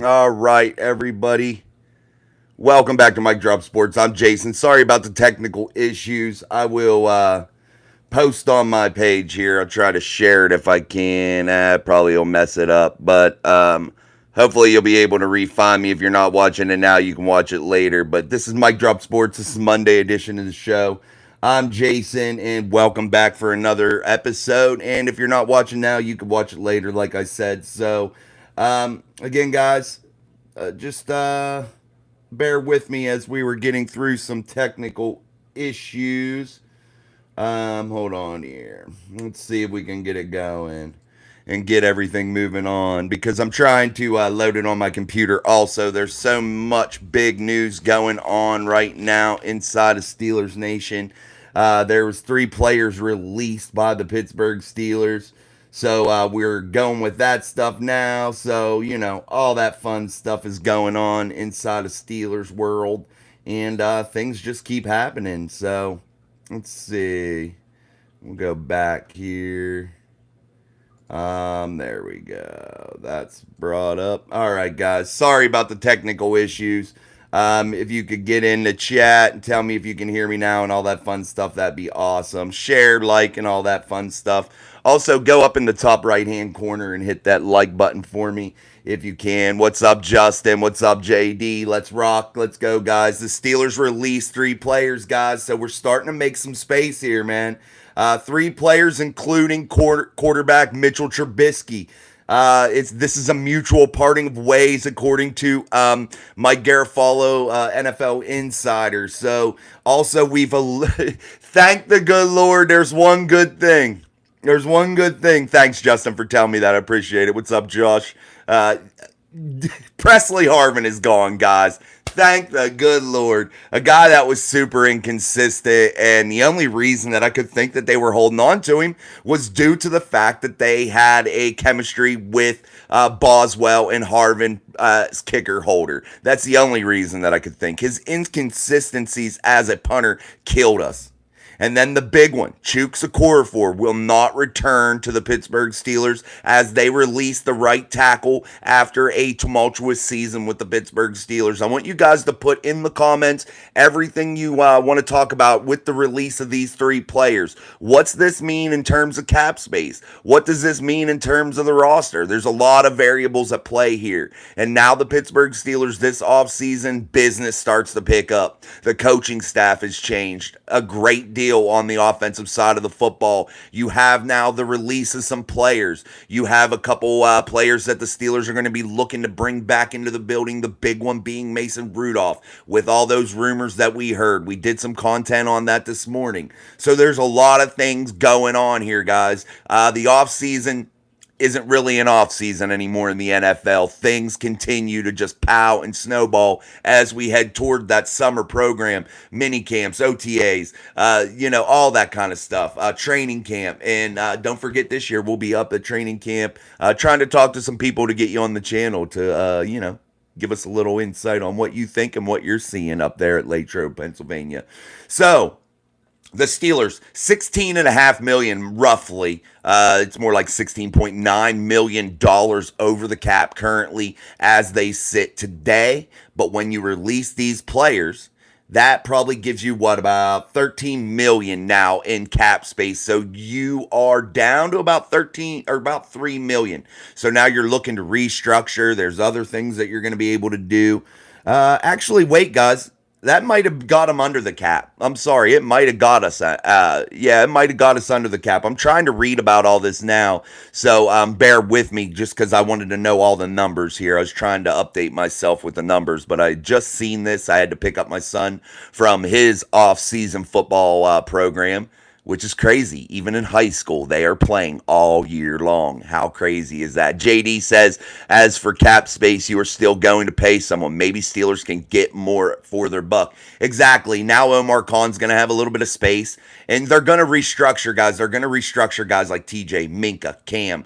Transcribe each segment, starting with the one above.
All right, everybody. Welcome back to Mike Drop Sports. I'm Jason. Sorry about the technical issues. I will post on my page here. I'll try to share it if I can. Probably will mess it up, but hopefully you'll be able to re-find me. If you're not watching it now, you can watch it later. But this is Mike Drop Sports. This is Monday edition of the show. I'm Jason, and welcome back for another episode. And if you're not watching now, you can watch it later, like I said. So, again, guys, just bear with me as we were getting through some technical issues. Hold on here. Let's see if we can get it going and get everything moving on because I'm trying to load it on my computer. Also, there's so much big news going on right now inside of Steelers Nation. There was 3 players released by the Pittsburgh Steelers. So we're going with that stuff now. So, all that fun stuff is going on inside of Steelers world. And things just keep happening. So let's see. We'll go back here. There we go. That's brought up. All right, guys. Sorry about the technical issues. If you could get in the chat and tell me if you can hear me now and all that fun stuff, that'd be awesome. Share, like, and all that fun stuff. Also, go up in the top right hand corner and hit that like button for me if you can. What's up, Justin? What's up, JD? Let's rock. Let's go, guys. The Steelers released 3 players, guys. So we're starting to make some space here, man. 3 players, including quarterback Mitchell Trubisky. This is a mutual parting of ways, according to Mike Garafolo, NFL Insider. So also thank the good Lord. There's one good thing. There's one good thing. Thanks, Justin, for telling me that. I appreciate it. What's up, Josh? Presley Harvin is gone, guys. Thank the good Lord. A guy that was super inconsistent, and the only reason that I could think that they were holding on to him was due to the fact that they had a chemistry with Boswell and Harvin kicker holder. That's the only reason that I could think. His inconsistencies as a punter killed us. And then the big one, Chooks Okorafor will not return to the Pittsburgh Steelers as they release the right tackle after a tumultuous season with the Pittsburgh Steelers. I want you guys to put in the comments everything you want to talk about with the release of these 3 players. What's this mean in terms of cap space? What does this mean in terms of the roster? There's a lot of variables at play here. And now the Pittsburgh Steelers this offseason, business starts to pick up. The coaching staff has changed a great deal on the offensive side of the football. You have now the release of some players. You have a couple players that the Steelers are going to be looking to bring back into the building, the big one being Mason Rudolph. With all those rumors that we heard, we did some content on that this morning. So there's a lot of things going on here, guys. The offseason isn't really an off season anymore in the NFL. Things continue to just pow and snowball as we head toward that summer program, mini camps, OTAs, all that kind of stuff, training camp. And don't forget, this year we'll be up at training camp, trying to talk to some people to get you on the channel to, give us a little insight on what you think and what you're seeing up there at Latrobe, Pennsylvania. So, the Steelers, $16.5 million roughly. It's more like $16.9 million over the cap currently as they sit today. But when you release these players, that probably gives you about 13 million now in cap space. So you are down to about 13 or about 3 million. So now you're looking to restructure. There's other things that you're going to be able to do. Actually, wait, guys. That might have got him under the cap. I'm sorry, it might have got us. It might have got us under the cap. I'm trying to read about all this now, so bear with me just because I wanted to know all the numbers here. I was trying to update myself with the numbers, but I just seen this. I had to pick up my son from his off-season football program, which is crazy. Even in high school, they are playing all year long. How crazy is that? JD says, as for cap space, you are still going to pay someone. Maybe Steelers can get more for their buck. Exactly. Now Omar Khan's going to have a little bit of space, and they're going to restructure guys. They're going to restructure guys like TJ, Minka, Cam.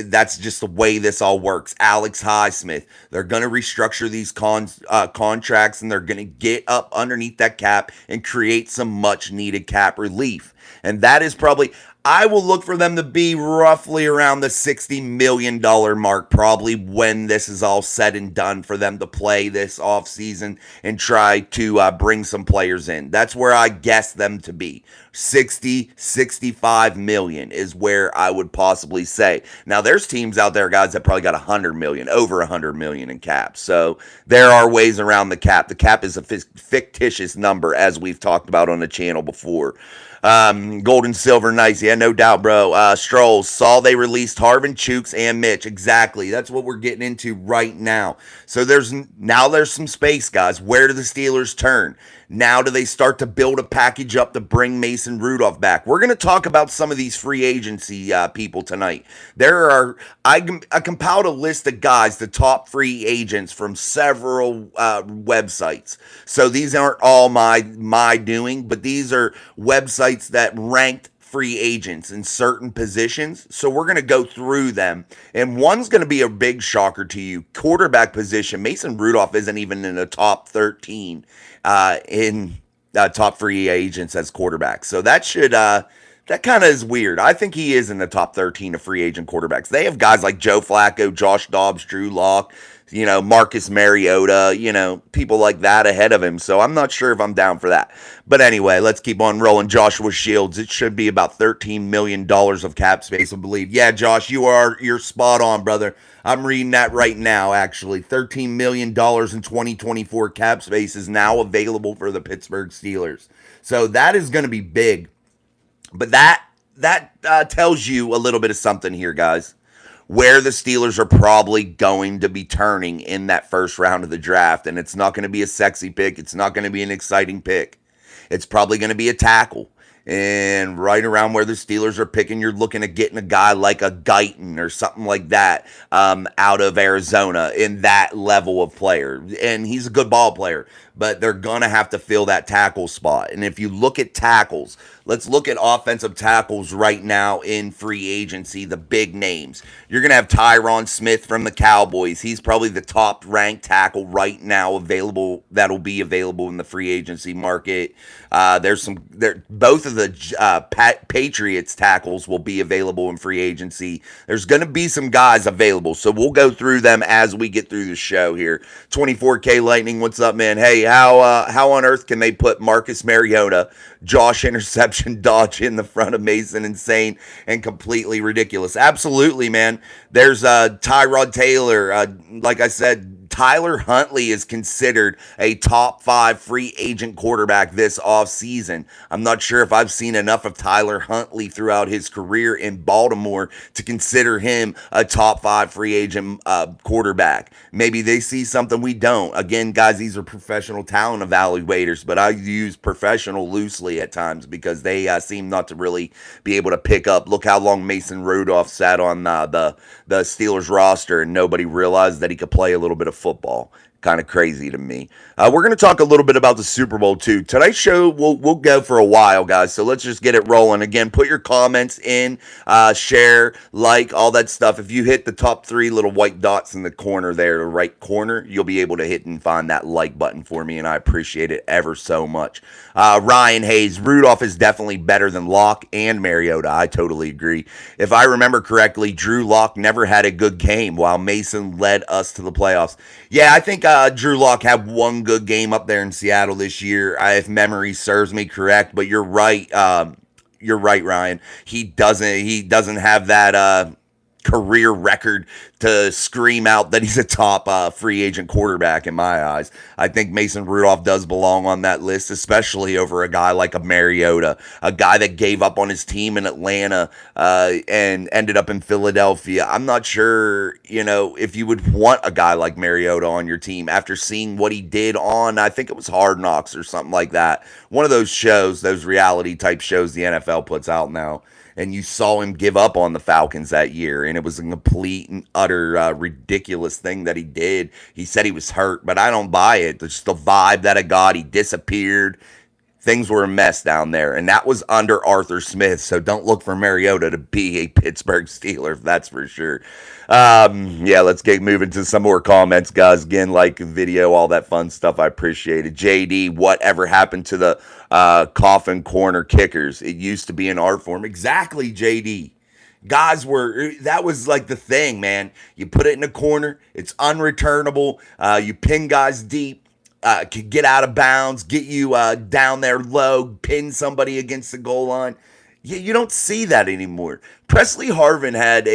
That's just the way this all works. Alex Highsmith. They're going to restructure these contracts, and they're going to get up underneath that cap and create some much-needed cap relief. And that is probably, I will look for them to be roughly around the $60 million mark, probably when this is all said and done, for them to play this offseason and try to bring some players in. That's where I guess them to be. 60, 65 million is where I would possibly say. Now, there's teams out there, guys, that probably got 100 million, over 100 million in cap. So there are ways around the cap. The cap is a fictitious number, as we've talked about on the channel before. Gold and silver, nice. Yeah, no doubt, bro. Strolls, saw they released Harvin, Chooks, and Mitch. Exactly. That's what we're getting into right now. So there's some space, guys. Where do the Steelers turn? Now do they start to build a package up to bring Mason Rudolph back? We're going to talk about some of these free agency people tonight. I compiled a list of guys, the top free agents from several websites. So these aren't all my doing, but these are websites that ranked free agents in certain positions. So we're going to go through them. And one's going to be a big shocker to you. Quarterback position. Mason Rudolph isn't even in the top 13 in top free agents as quarterbacks. So that kind of is weird. I think he is in the top 13 of free agent quarterbacks. They have guys like Joe Flacco, Josh Dobbs, Drew Lock, Marcus Mariota, people like that ahead of him. So I'm not sure if I'm down for that. But anyway, let's keep on rolling. Joshua Shields, it should be about $13 million of cap space, I believe. Yeah, Josh, you're spot on, brother. I'm reading that right now, actually. $13 million in 2024 cap space is now available for the Pittsburgh Steelers. So that is going to be big. But that tells you a little bit of something here, guys. Where the Steelers are probably going to be turning in that first round of the draft. And it's not going to be a sexy pick. It's not going to be an exciting pick. It's probably going to be a tackle. And right around where the Steelers are picking, you're looking at getting a guy like a Guyton or something like that out of Arizona in that level of player. And he's a good ball player, but they're going to have to fill that tackle spot. And if you look at tackles, let's look at offensive tackles right now in free agency, the big names. You're going to have Tyron Smith from the Cowboys. He's probably the top ranked tackle right now available, that'll be available in the free agency market. Both of the Patriots tackles will be available in free agency. There's going to be some guys available, so we'll go through them as we get through the show here. 24K Lightning, what's up, man? Hey, how on earth can they put Marcus Mariota, Josh interception dodge in the front of Mason? Insane and completely ridiculous. Absolutely, man. There's Tyrod Taylor. Like I said, Tyler Huntley is considered a top 5 free agent quarterback this offseason. I'm not sure if I've seen enough of Tyler Huntley throughout his career in Baltimore to consider him a top 5 free agent quarterback. Maybe they see something we don't. Again, guys, these are professional talent evaluators, but I use professional loosely at times because they seem not to really be able to pick up. Look how long Mason Rudolph sat on the Steelers roster and nobody realized that he could play a little bit of football. Kind of crazy to me. We're going to talk a little bit about the Super Bowl too. Tonight's show we'll go for a while, guys. So let's just get it rolling. Again, put your comments in, share, like, all that stuff. If you hit the top 3 little white dots in the corner there, the right corner, you'll be able to hit and find that like button for me, and I appreciate it ever so much. Ryan Hayes, Rudolph is definitely better than Locke and Mariota. I totally agree. If I remember correctly, Drew Lock never had a good game while Mason led us to the playoffs. Yeah, I think Drew Lock had one good game up there in Seattle this year, if memory serves me correct. But you're right. You're right, Ryan. He doesn't have that career record to scream out that he's a top free agent quarterback in my eyes. I think Mason Rudolph does belong on that list, especially over a guy like a Mariota, a guy that gave up on his team in Atlanta and ended up in Philadelphia. I'm not sure, if you would want a guy like Mariota on your team after seeing what he did on, I think it was Hard Knocks or something like that. One of those shows, those reality type shows the NFL puts out now. And you saw him give up on the Falcons that year, and it was a complete and utter ridiculous thing that he did. He said he was hurt, but I don't buy it. It's just the vibe that I got. He disappeared. things were a mess down there, and that was under Arthur Smith. So don't look for Mariota to be a Pittsburgh Steeler, that's for sure. Yeah, let's get moving to some more comments, guys. Again, like the video, all that fun stuff. I appreciate it. JD, whatever happened to the coffin corner kickers? It used to be an art form. Exactly, JD. Guys that was like the thing, man. You put it in a corner, it's unreturnable. You pin guys deep, can get out of bounds, get you down there low, pin somebody against the goal line. You don't see that anymore. Presley Harvin had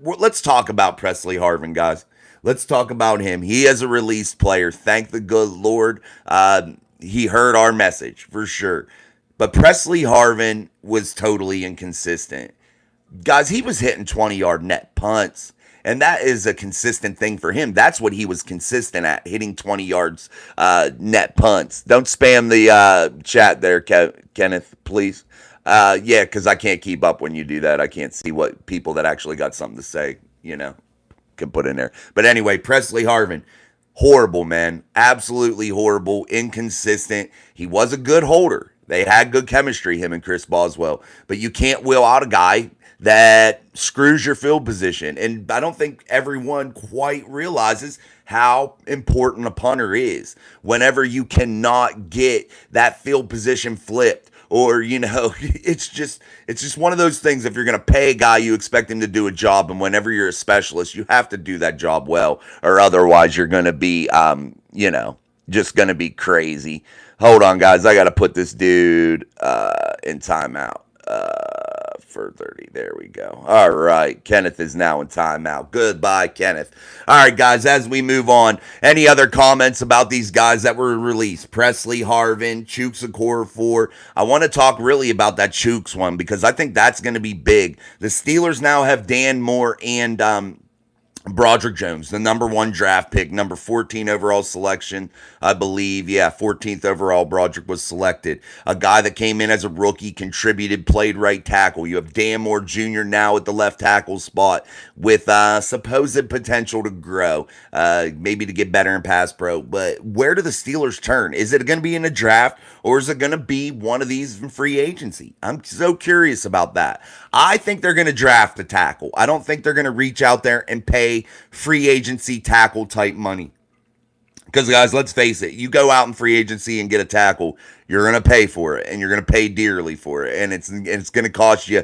let's talk about Presley Harvin, guys. Let's talk about him. He is a released player. Thank the good Lord. He heard our message for sure. But Presley Harvin was totally inconsistent. Guys, he was hitting 20-yard net punts, and that is a consistent thing for him. That's what he was consistent at, hitting 20 yards net punts. Don't spam the chat there, Kenneth, please. Yeah, because I can't keep up when you do that. I can't see what people that actually got something to say, can put in there. But anyway, Presley Harvin, horrible, man. Absolutely horrible, inconsistent. He was a good holder. They had good chemistry, him and Chris Boswell. But you can't wheel out a guy that screws your field position. And I don't think everyone quite realizes how important a punter is whenever you cannot get that field position flipped. Or, it's just one of those things. If you're going to pay a guy, you expect him to do a job. And whenever you're a specialist, you have to do that job well. Or otherwise, you're going to be, just going to be crazy. Hold on, guys. I got to put this dude in timeout. For 30. There we go. All right. Kenneth is now in timeout. Goodbye, Kenneth. All right, guys, as we move on, any other comments about these guys that were released? Presley Harvin, Chooks Okorafor. I want to talk really about that Chooks one because I think that's going to be big. The Steelers now have Dan Moore and Broderick Jones, the number 1 draft pick, number 14 overall selection, I believe. Yeah, 14th overall, Broderick was selected. A guy that came in as a rookie, contributed, played right tackle. You have Dan Moore Jr. now at the left tackle spot with supposed potential to grow, maybe to get better in pass pro. But where do the Steelers turn? Is it going to be in a draft or is it going to be one of these in free agency? I'm so curious about that. I think they're going to draft a tackle. I don't think they're going to reach out there and pay free agency tackle type money. Because, guys, let's face it. You go out in free agency and get a tackle, you're going to pay for it, and you're going to pay dearly for it. And it's going to cost you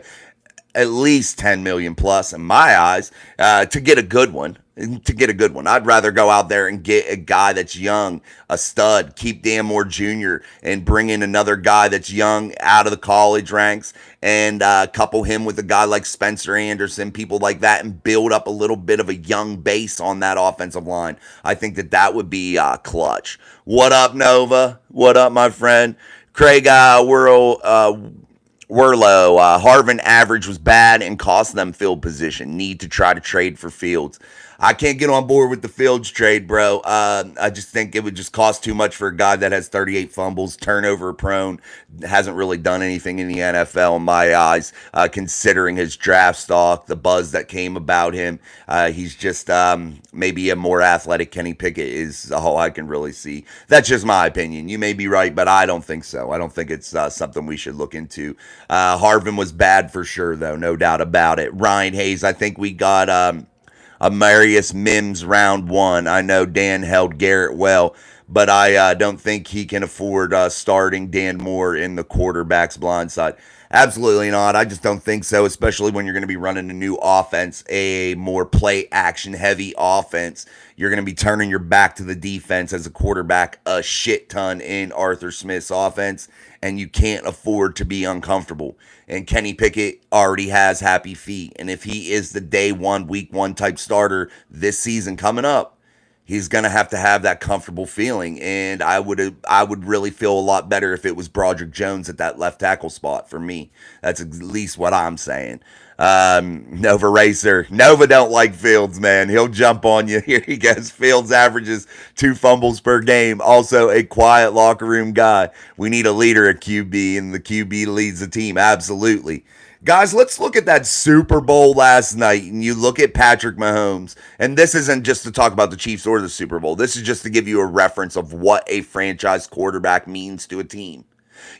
at least $10 million plus, in my eyes, to get a good one. I'd rather go out there and get a guy that's young, a stud, keep Dan Moore Jr., and bring in another guy that's young out of the college ranks and couple him with a guy like Spencer Anderson, people like that, and build up a little bit of a young base on that offensive line. I think that would be clutch. What up, Nova? What up, my friend? Craig Werlo, Harvin average was bad and cost them field position. Need to try to trade for Fields. I can't get on board with the Fields trade, bro. I just think it would just cost too much for a guy that has 38 fumbles, turnover prone, hasn't really done anything in the NFL in my eyes, considering his draft stock, the buzz that came about him. He's just maybe a more athletic Kenny Pickett is all I can really see. That's just my opinion. You may be right, but I don't think so. I don't think it's something we should look into. Harvin was bad for sure, though, no doubt about it. Ryan Hayes, I think we got Amarius Mims round 1. I know Dan held Garrett well, but I don't think he can afford starting Dan Moore in the quarterback's blind side. Absolutely not. I just don't think so, especially when you're going to be running a new offense, a more play action heavy offense. You're going to be turning your back to the defense as a quarterback a shit ton in Arthur Smith's offense, and you can't afford to be uncomfortable. And Kenny Pickett already has happy feet. And if he is the day 1, week 1 type starter this season coming up, he's going to have that comfortable feeling. And I would really feel a lot better if it was Broderick Jones at that left tackle spot for me. That's at least what I'm saying. Nova Racer. Nova don't like Fields, man. He'll jump on you. Here he goes. Fields averages 2 fumbles per game. Also a quiet locker room guy. We need a leader at QB, and the QB leads the team. Absolutely. Guys, let's look at that Super Bowl last night, and you look at Patrick Mahomes, and this isn't just to talk about the Chiefs or the Super Bowl. This is just to give you a reference of what a franchise quarterback means to a team.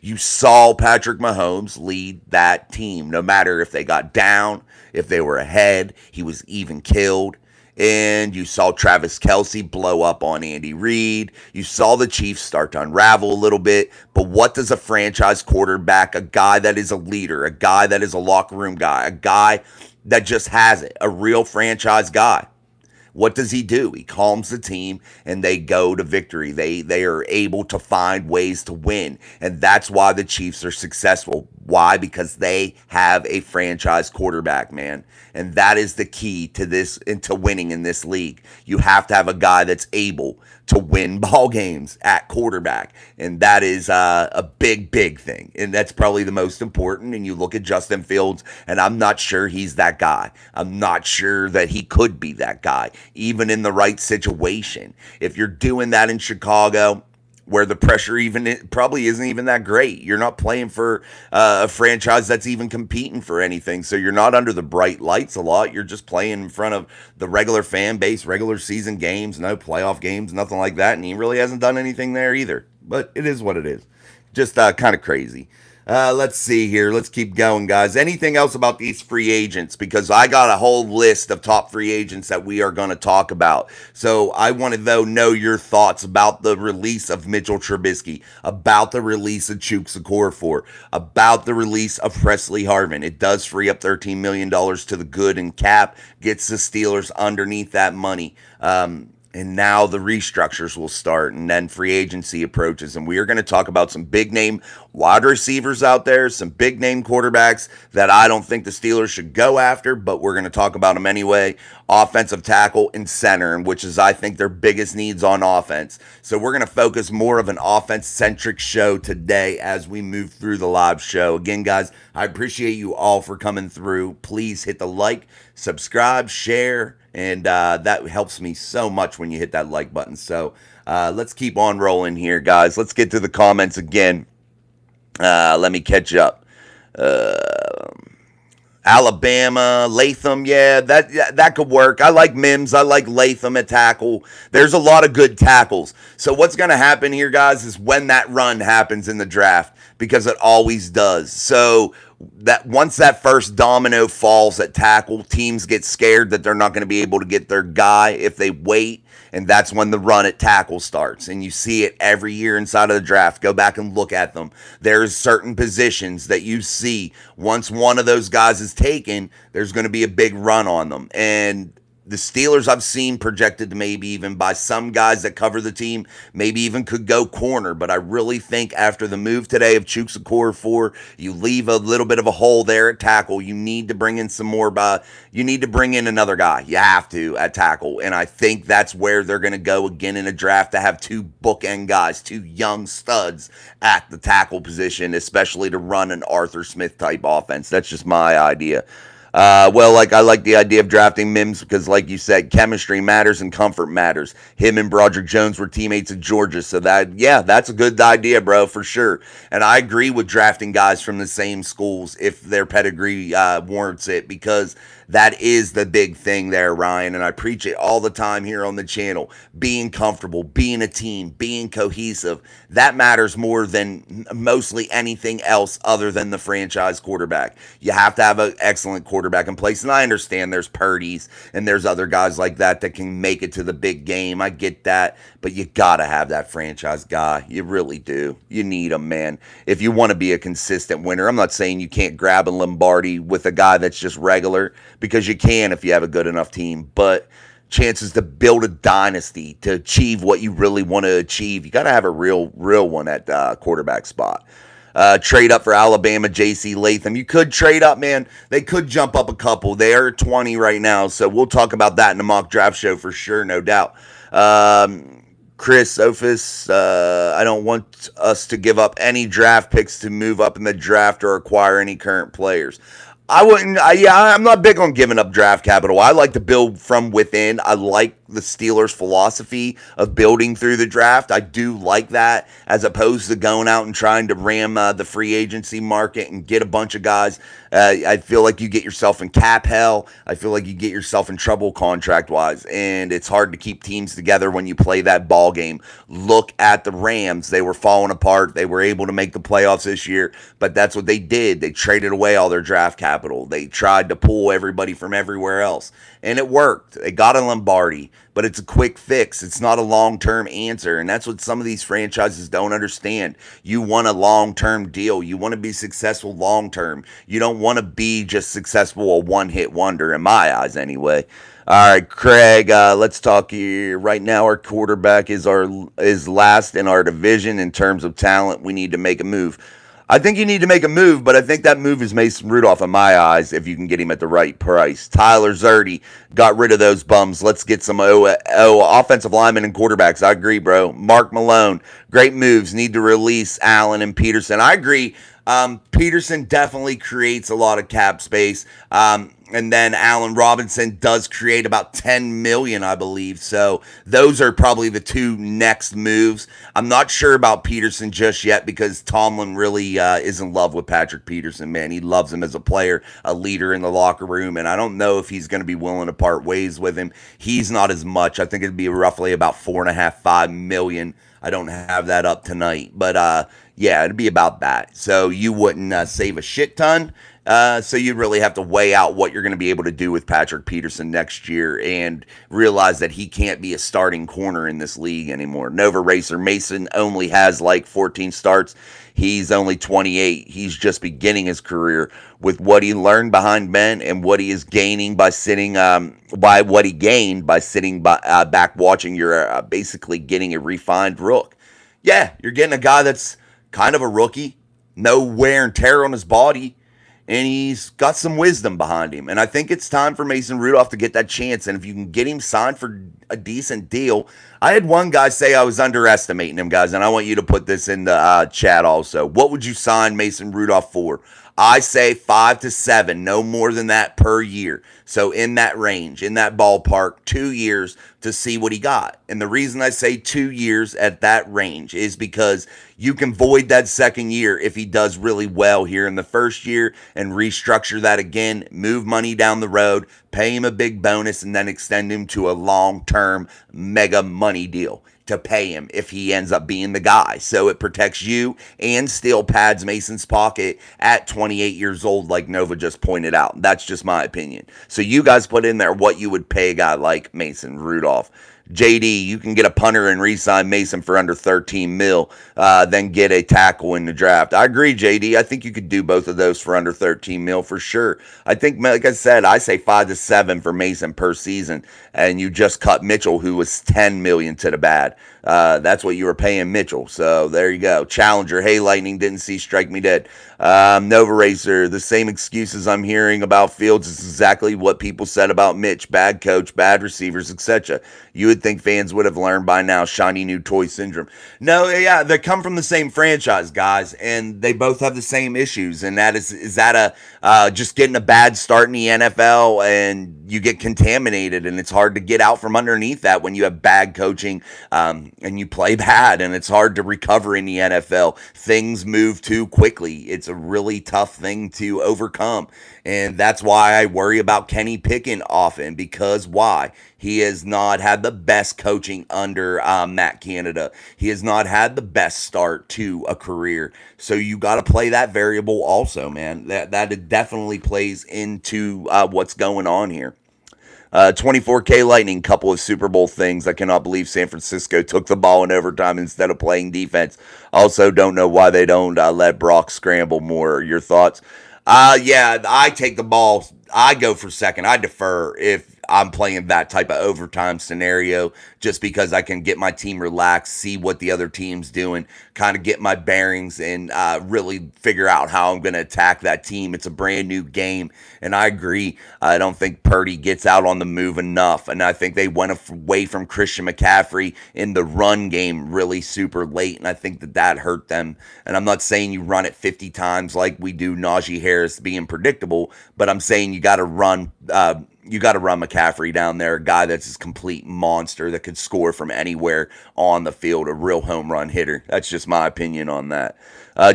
You saw Patrick Mahomes lead that team. No matter if they got down, if they were ahead, he was even killed. And you saw Travis Kelce blow up on Andy Reid. You saw the Chiefs start to unravel a little bit. But what does a franchise quarterback, a guy that is a leader, a guy that is a locker room guy, a guy that just has it, a real franchise guy, what does he do? He calms the team and they go to victory. They are able to find ways to win. And that's why the Chiefs are successful. Why? Because they have a franchise quarterback, man. And that is the key to this and to winning in this league. You have to have a guy that's able to win ball games at quarterback. And that is a big, big thing. And that's probably the most important. And you look at Justin Fields, and I'm not sure he's that guy. I'm not sure that he could be that guy, even in the right situation. If you're doing that in Chicago, where the pressure even probably isn't even that great. You're not playing for a franchise that's even competing for anything. So you're not under the bright lights a lot. You're just playing in front of the regular fan base, regular season games, no playoff games, nothing like that. And he really hasn't done anything there either. But it is what it is. Just kind of crazy. Let's see here. Let's keep going, guys. Anything else about these free agents? Because I got a whole list of top free agents that we are going to talk about. So I want to, though, know your thoughts about the release of Mitchell Trubisky, about the release of Chuks Okorafor, about the release of Presley Harvin. It does free up $13 million to the good and cap, gets the Steelers underneath that money. And now the restructures will start, and then free agency approaches. And we are going to talk about some big-name wide receivers out there, some big-name quarterbacks that I don't think the Steelers should go after, but we're going to talk about them anyway. Offensive tackle and center, which is, I think, their biggest needs on offense. So we're going to focus more of an offense-centric show today as we move through the live show. Again, guys, I appreciate you all for coming through. Please hit the like, subscribe, share, and that helps me so much when you hit that like button. So let's keep on rolling here, guys. Let's get to the comments again. Let me catch up. Alabama, Latham, yeah, that could work. I like Mims. I like Latham at tackle. There's a lot of good tackles. So what's going to happen here, guys, is when that run happens in the draft, because it always does. So that once that first domino falls at tackle, teams get scared that they're not going to be able to get their guy if they wait, and that's when the run at tackle starts. And you see it every year inside of the draft. Go back and look at them. There's certain positions that you see once one of those guys is taken, there's going to be a big run on them. And the Steelers, I've seen projected to maybe even by some guys that cover the team, maybe even could go corner. But I really think after the move today of Chuks Okorafor, you leave a little bit of a hole there at tackle. You need to bring in some more. You need to bring in another guy. You have to at tackle. And I think that's where they're going to go again in a draft, to have two bookend guys, two young studs at the tackle position, especially to run an Arthur Smith type offense. That's just my idea. I like the idea of drafting Mims because, like you said, chemistry matters and comfort matters. Him and Broderick Jones were teammates at Georgia, so that's a good idea, bro, for sure. And I agree with drafting guys from the same schools if their pedigree warrants it, because that is the big thing there, Ryan, and I preach it all the time here on the channel. Being comfortable, being a team, being cohesive, that matters more than mostly anything else other than the franchise quarterback. You have to have an excellent quarterback in place, and I understand there's Purdy's and there's other guys like that can make it to the big game. I get that, but you got to have that franchise guy. You really do. You need him, man. If you want to be a consistent winner, I'm not saying you can't grab a Lombardi with a guy that's just regular, because you can if you have a good enough team, but chances to build a dynasty, to achieve what you really want to achieve, you got to have a real one at quarterback spot. Trade up for Alabama, J.C. Latham. You could trade up, man. They could jump up a couple. They are 20 right now, so we'll talk about that in the mock draft show for sure, no doubt. Chris Ophis, I don't want us to give up any draft picks to move up in the draft or acquire any current players. I'm not big on giving up draft capital. I like to build from within. I like the Steelers' philosophy of building through the draft. I do like that, as opposed to going out and trying to ram the free agency market and get a bunch of guys. I feel like you get yourself in cap hell. I feel like you get yourself in trouble contract wise, and it's hard to keep teams together when you play that ball game. Look at the Rams; they were falling apart. They were able to make the playoffs this year, but that's what they did. They traded away all their draft capital. They tried to pull everybody from everywhere else, and it worked. They got a Lombardi, but it's a quick fix. It's not a long-term answer, and that's what some of these franchises don't understand. You want a long-term deal. You want to be successful long-term. You don't want to be just successful, a one-hit wonder, in my eyes anyway. All right, Craig, let's talk here. Right now, our quarterback is last in our division in terms of talent. We need to make a move. I think you need to make a move, but I think that move is Mason Rudolph in my eyes if you can get him at the right price. Tyler Zerdy got rid of those bums. Let's get some offensive linemen and quarterbacks. I agree, bro. Mark Malone, great moves. Need to release Allen and Peterson. I agree. Peterson definitely creates a lot of cap space. And then Allen Robinson does create about 10 million, I believe. So those are probably the two next moves. I'm not sure about Peterson just yet because Tomlin really is in love with Patrick Peterson, man. He loves him as a player, a leader in the locker room, and I don't know if he's going to be willing to part ways with him. He's not as much. I think it'd be roughly about 4.5, 5 million. I don't have that up tonight, but yeah, it'd be about that. So you wouldn't save a shit ton. So you really have to weigh out what you're going to be able to do with Patrick Peterson next year and realize that he can't be a starting corner in this league anymore. Nova Racer Mason only has like 14 starts. He's only 28. He's just beginning his career with what he learned behind Ben and what he is gaining by sitting, by what he gained by sitting back watching. You're basically getting a refined rook. Yeah, you're getting a guy that's kind of a rookie, no wear and tear on his body, and he's got some wisdom behind him. And I think it's time for Mason Rudolph to get that chance. And if you can get him signed for a decent deal, I had one guy say I was underestimating him, guys, and I want you to put this in the chat also. What would you sign Mason Rudolph for? I say 5 to 7, no more than that per year. So in that range, in that ballpark, 2 years to see what he got. And the reason I say 2 years at that range is because you can void that second year if he does really well here in the first year and restructure that again, move money down the road, pay him a big bonus, and then extend him to a long-term mega money deal to pay him if he ends up being the guy. So it protects you and still pads Mason's pocket at 28 years old, like Nova just pointed out. That's just my opinion. So you guys put in there what you would pay a guy like Mason Rudolph. JD, you can get a punter and re-sign Mason for under 13 mil, then get a tackle in the draft. I agree, JD. I think you could do both of those for under 13 mil for sure. I think, like I said, I say 5 to 7 for Mason per season, and you just cut Mitchell, who was 10 million to the bad. That's what you were paying Mitchell. So there you go. Challenger, hey, Lightning, didn't see, strike me dead. Nova Racer, the same excuses I'm hearing about Fields is exactly what people said about Mitch. Bad coach, bad receivers, etc. You would think fans would have learned by now. Shiny new toy syndrome. No, yeah, they come from the same franchise, guys, and they both have the same issues. And that is that just getting a bad start in the NFL and you get contaminated, and it's hard to get out from underneath that when you have bad coaching and you play bad, and it's hard to recover in the NFL. Things move too quickly. It's a really tough thing to overcome, and that's why I worry about Kenny Pickett often, because why? He has not had the best coaching under Matt Canada. He has not had the best start to a career. So you got to play that variable also, man. That definitely plays into what's going on here. 24K Lightning, couple of Super Bowl things. I cannot believe San Francisco took the ball in overtime instead of playing defense. Also, don't know why they don't let Brock scramble more. Your thoughts? Yeah, I take the ball. I go for second. I defer if I'm playing that type of overtime scenario, just because I can get my team relaxed, see what the other team's doing, kind of get my bearings, and really figure out how I'm going to attack that team. It's a brand new game, and I agree. I don't think Purdy gets out on the move enough, and I think they went away from Christian McCaffrey in the run game really super late, and I think that hurt them. And I'm not saying you run it 50 times like we do Najee Harris being predictable, but I'm saying you got to run you got to run McCaffrey down there, a guy that's a complete monster that could score from anywhere on the field, a real home run hitter. That's just my opinion on that.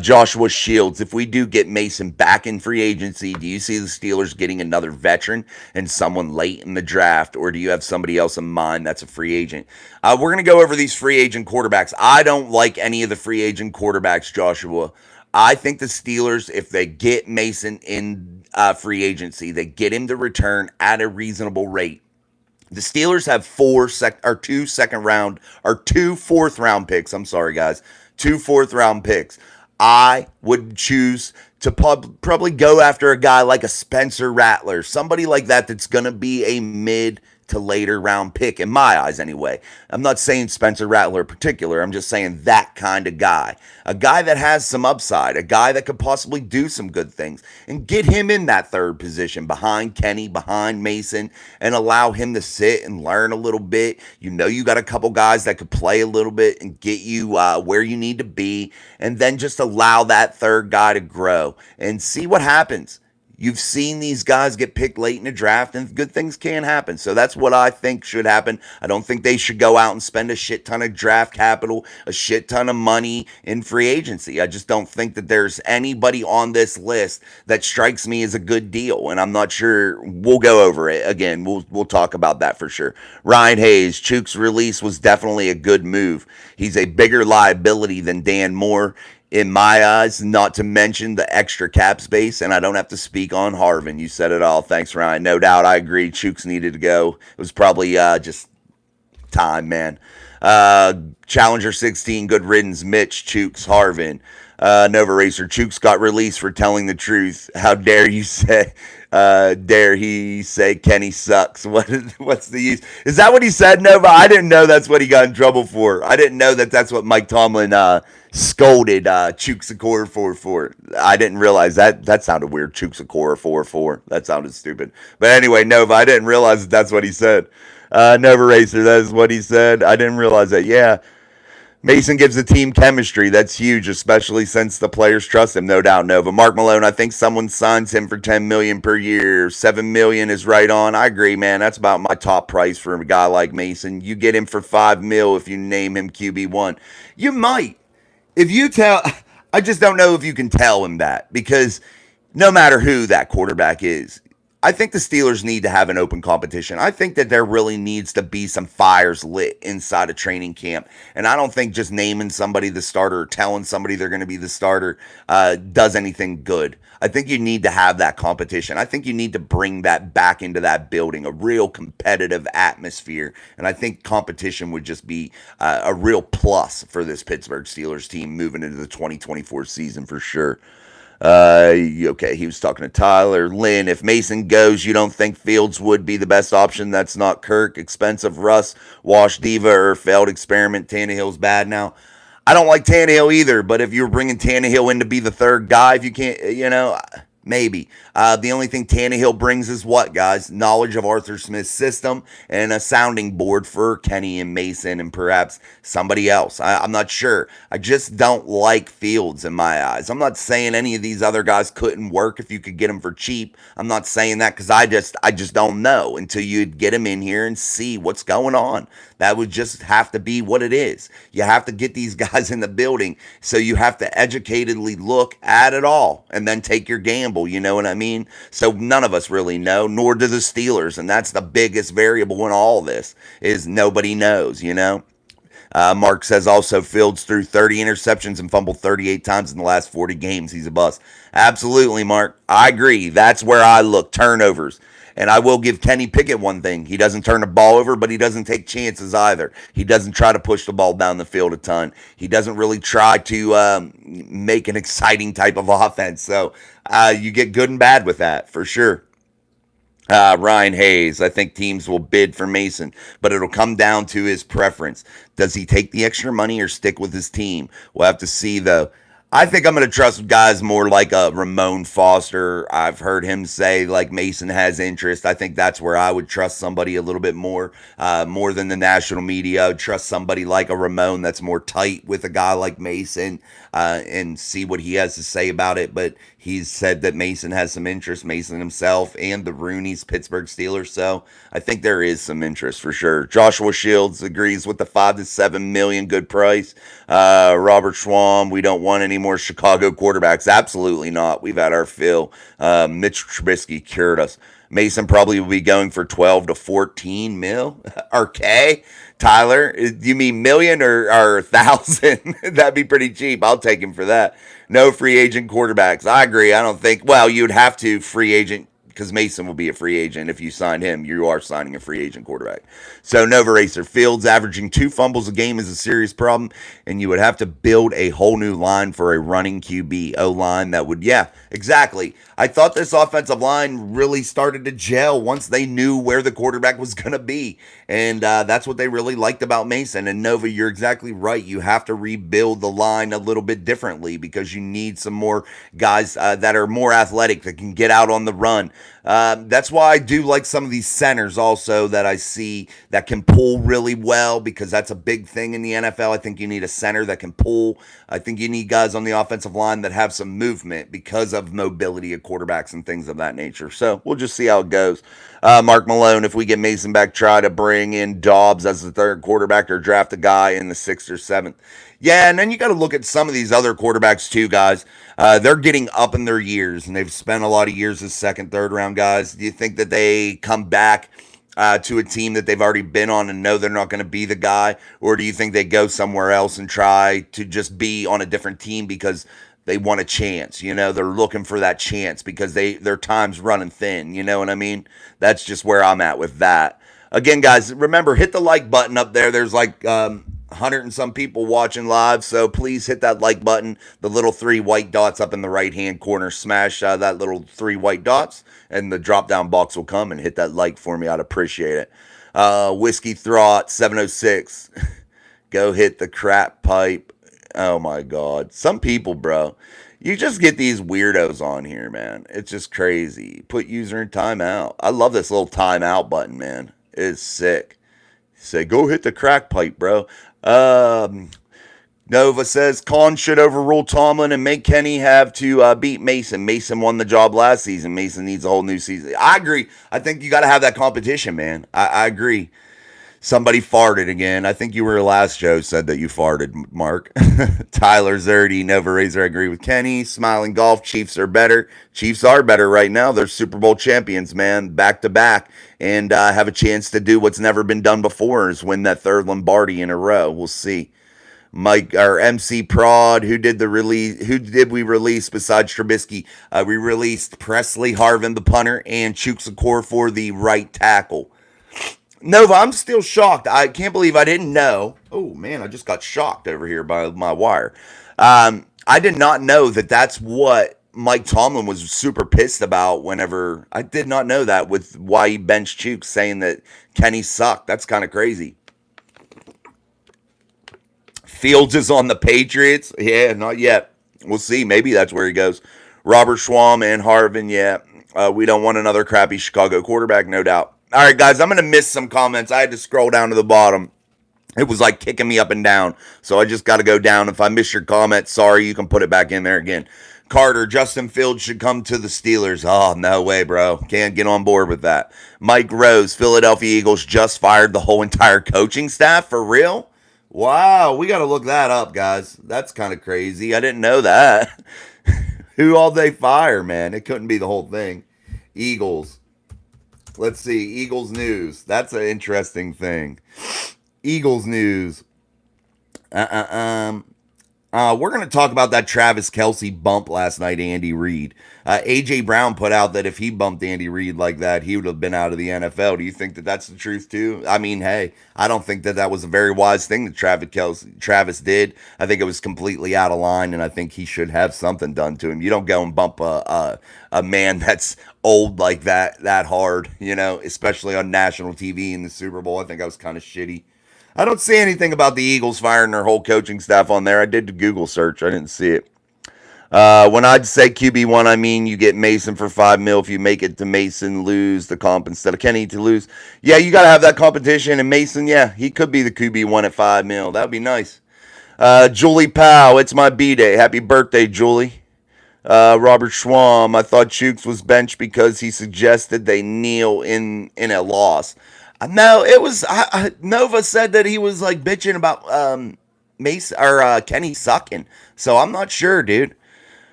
Joshua Shields, if we do get Mason back in free agency, do you see the Steelers getting another veteran and someone late in the draft, or do you have somebody else in mind that's a free agent? We're going to go over these free agent quarterbacks. I don't like any of the free agent quarterbacks, Joshua. I think the Steelers, if they get Mason in free agency, they get him to return at a reasonable rate. The Steelers have two fourth round picks. I'm sorry, guys, two fourth round picks. I would choose to probably go after a guy like a Spencer Rattler, somebody like that that's going to be a mid to later round pick, in my eyes anyway. I'm not saying Spencer Rattler in particular. I'm just saying that kind of guy. A guy that has some upside, a guy that could possibly do some good things, and get him in that third position behind Kenny, behind Mason, and allow him to sit and learn a little bit. You know you got a couple guys that could play a little bit and get you where you need to be, and then just allow that third guy to grow and see what happens. You've seen these guys get picked late in the draft, and good things can happen. So that's what I think should happen. I don't think they should go out and spend a shit ton of draft capital, a shit ton of money in free agency. I just don't think that there's anybody on this list that strikes me as a good deal, and I'm not sure. We'll go over it again. We'll talk about that for sure. Ryan Hayes, Chuk's release was definitely a good move. He's a bigger liability than Dan Moore, in my eyes, not to mention the extra cap space, and I don't have to speak on Harvin. You said it all. Thanks, Ryan. No doubt, I agree. Chooks needed to go. It was probably just time, man. Challenger 16, good riddance. Mitch, Chooks, Harvin. Nova Racer, Chooks got released for telling the truth. How dare you say? Dare he say Kenny sucks? What's the use? Is that what he said, Nova? I didn't know that's what he got in trouble for. I didn't know that's what Mike Tomlin scolded Chooks Okorofor for. I didn't realize that. That sounded weird. Chooks Okorofor for. That sounded stupid. But anyway, Nova, I didn't realize that's what he said. Nova Racer, that is what he said. I didn't realize that. Yeah. Mason gives the team chemistry. That's huge, especially since the players trust him, no doubt, Nova. Mark Malone, I think someone signs him for $10 million per year. $7 million is right on. I agree, man. That's about my top price for a guy like Mason. You get him for $5 million if you name him QB1. You might. If you tell, I just don't know if you can tell him that, because no matter who that quarterback is, I think the Steelers need to have an open competition. I think that there really needs to be some fires lit inside of training camp. And I don't think just naming somebody the starter or telling somebody they're going to be the starter does anything good. I think you need to have that competition. I think you need to bring that back into that building, a real competitive atmosphere. And I think competition would just be a real plus for this Pittsburgh Steelers team moving into the 2024 season for sure. Okay, he was talking to Tyler. Lynn, if Mason goes, you don't think Fields would be the best option? That's not Kirk. Expensive Russ, Wash Diva, or failed experiment. Tannehill's bad now. I don't like Tannehill either, but if you're bringing Tannehill in to be the third guy, if you can't, maybe. The only thing Tannehill brings is what, guys? Knowledge of Arthur Smith's system and a sounding board for Kenny and Mason and perhaps somebody else. I'm not sure. I just don't like Fields in my eyes. I'm not saying any of these other guys couldn't work if you could get them for cheap. I'm not saying that because I just don't know until you get them in here and see what's going on. That would just have to be what it is. You have to get these guys in the building, so you have to educatedly look at it all and then take your gamble, you know what I mean? So none of us really know, nor do the Steelers, and that's the biggest variable in all this, is nobody knows, Mark says also Fields threw 30 interceptions and fumbled 38 times in the last 40 games. He's a bust. Absolutely, Mark. I agree. That's where I look. Turnovers. And I will give Kenny Pickett one thing. He doesn't turn the ball over, but he doesn't take chances either. He doesn't try to push the ball down the field a ton. He doesn't really try to make an exciting type of offense. So you get good and bad with that, for sure. Ryan Hayes, I think teams will bid for Mason, but it'll come down to his preference. Does he take the extra money or stick with his team? We'll have to see, though. I think I'm going to trust guys more like a Ramon Foster. I've heard him say like Mason has interest. I think that's where I would trust somebody a little bit more than the national media. I would trust somebody like a Ramon that's more tight with a guy like Mason and see what he has to say about it. But He's said that Mason has some interest, Mason himself and the Rooney's Pittsburgh Steelers. So I think there is some interest for sure. Joshua Shields agrees with the 5 to 7 million good price. Robert Schwam, we don't want any more Chicago quarterbacks. Absolutely not. We've had our fill. Mitch Trubisky cured us. Mason probably will be going for 12 to 14 mil or K. Tyler, do you mean million or thousand? That'd be pretty cheap. I'll take him for that. No free agent quarterbacks. I agree. I don't think, well, you'd have to free agent because Mason will be a free agent. If you sign him, you are signing a free agent quarterback. So Nova Racer, Fields averaging 2 fumbles a game is a serious problem, and you would have to build a whole new line for a running QB O-line that would, yeah, exactly. I thought this offensive line really started to gel once they knew where the quarterback was going to be. And that's what they really liked about Mason. And Nova, you're exactly right. You have to rebuild the line a little bit differently because you need some more guys that are more athletic that can get out on the run. That's why I do like some of these centers also that I see that can pull really well because that's a big thing in the NFL. I think you need a center that can pull. I think you need guys on the offensive line that have some movement because of mobility of quarterbacks and things of that nature. So we'll just see how it goes. Mark Malone, if we get Mason back, try to bring in Dobbs as the third quarterback or draft a guy in the 6th or 7th. Yeah, and then you got to look at some of these other quarterbacks too, guys. They're getting up in their years, and they've spent a lot of years as second, third round guys. Do you think that they come back to a team that they've already been on and know they're not going to be the guy? Or do you think they go somewhere else and try to just be on a different team because they want a chance? You know, they're looking for that chance because their time's running thin. You know what I mean? That's just where I'm at with that. Again, guys, remember, hit the like button up there. There's like 100 and some people watching live, so please hit that like button, the little 3 white dots up in the right hand corner. Smash that little 3 white dots and the drop down box will come, and hit that like for me. I'd appreciate it. Whiskey Throt 706 go hit the crap pipe. Oh my god, some people, bro, you just get these weirdos on here, man. It's just crazy. Put user in timeout. I love this little timeout button, man. It's sick. Say, go hit the crack pipe, bro. Nova says Con should overrule Tomlin and make Kenny have to beat Mason. Mason won the job last season. Mason needs a whole new season. I agree. I think you got to have that competition, man. I agree. Somebody farted again. I think you were last show said that you farted, Mark. Tyler Zerdy, Nova Razor, I agree with Kenny. Smiling Golf, Chiefs are better. Chiefs are better right now. They're Super Bowl champions, man, back to back, and have a chance to do what's never been done before, is win that 3rd Lombardi in a row. We'll see. Mike or MC Prod, who did the release? Who did we release besides Trubisky? We released Presley Harvin, the punter, and Chukwuemeka for the right tackle. Nova, I'm still shocked. I can't believe I didn't know. Oh, man, I just got shocked over here by my wire. I did not know that that's what Mike Tomlin was super pissed about whenever. I did not know that with why he benched Chooks, saying that Kenny sucked. That's kind of crazy. Fields is on the Patriots. Yeah, not yet. We'll see. Maybe that's where he goes. Robert Schwam and Harvin, yeah. We don't want another crappy Chicago quarterback, no doubt. All right, guys, I'm going to miss some comments. I had to scroll down to the bottom. It was like kicking me up and down, so I just got to go down. If I miss your comment, sorry, you can put it back in there again. Carter, Justin Fields should come to the Steelers. Oh, no way, bro. Can't get on board with that. Mike Rose, Philadelphia Eagles just fired the whole entire coaching staff? For real? Wow, we got to look that up, guys. That's kind of crazy. I didn't know that. Who all they fire, man? It couldn't be the whole thing. Eagles. Let's see. Eagles news. That's an interesting thing. Eagles news. We're going to talk about that Travis Kelce bump last night, Andy Reid. A.J. Brown put out that if he bumped Andy Reid like that, he would have been out of the NFL. Do you think that that's the truth, too? I mean, hey, I don't think that that was a very wise thing that Travis did. I think it was completely out of line, and I think he should have something done to him. You don't go and bump a man that's old like that hard, you know, especially on national TV in the Super Bowl. I think that was kind of shitty. I don't see anything about the Eagles firing their whole coaching staff on there. I did the Google search. I didn't see it. When I'd say QB1, I mean you get Mason for $5 million. If you make it to Mason, lose the comp instead of Kenny to lose. Yeah, you got to have that competition. And Mason, yeah, he could be the QB1 at $5 million. That would be nice. Julie Powell, it's my B-Day. Happy birthday, Julie. Robert Schwam, I thought Chooks was benched because he suggested they kneel in a loss. No, it was Nova said that he was like bitching about Mace or Kenny sucking. So I'm not sure, dude.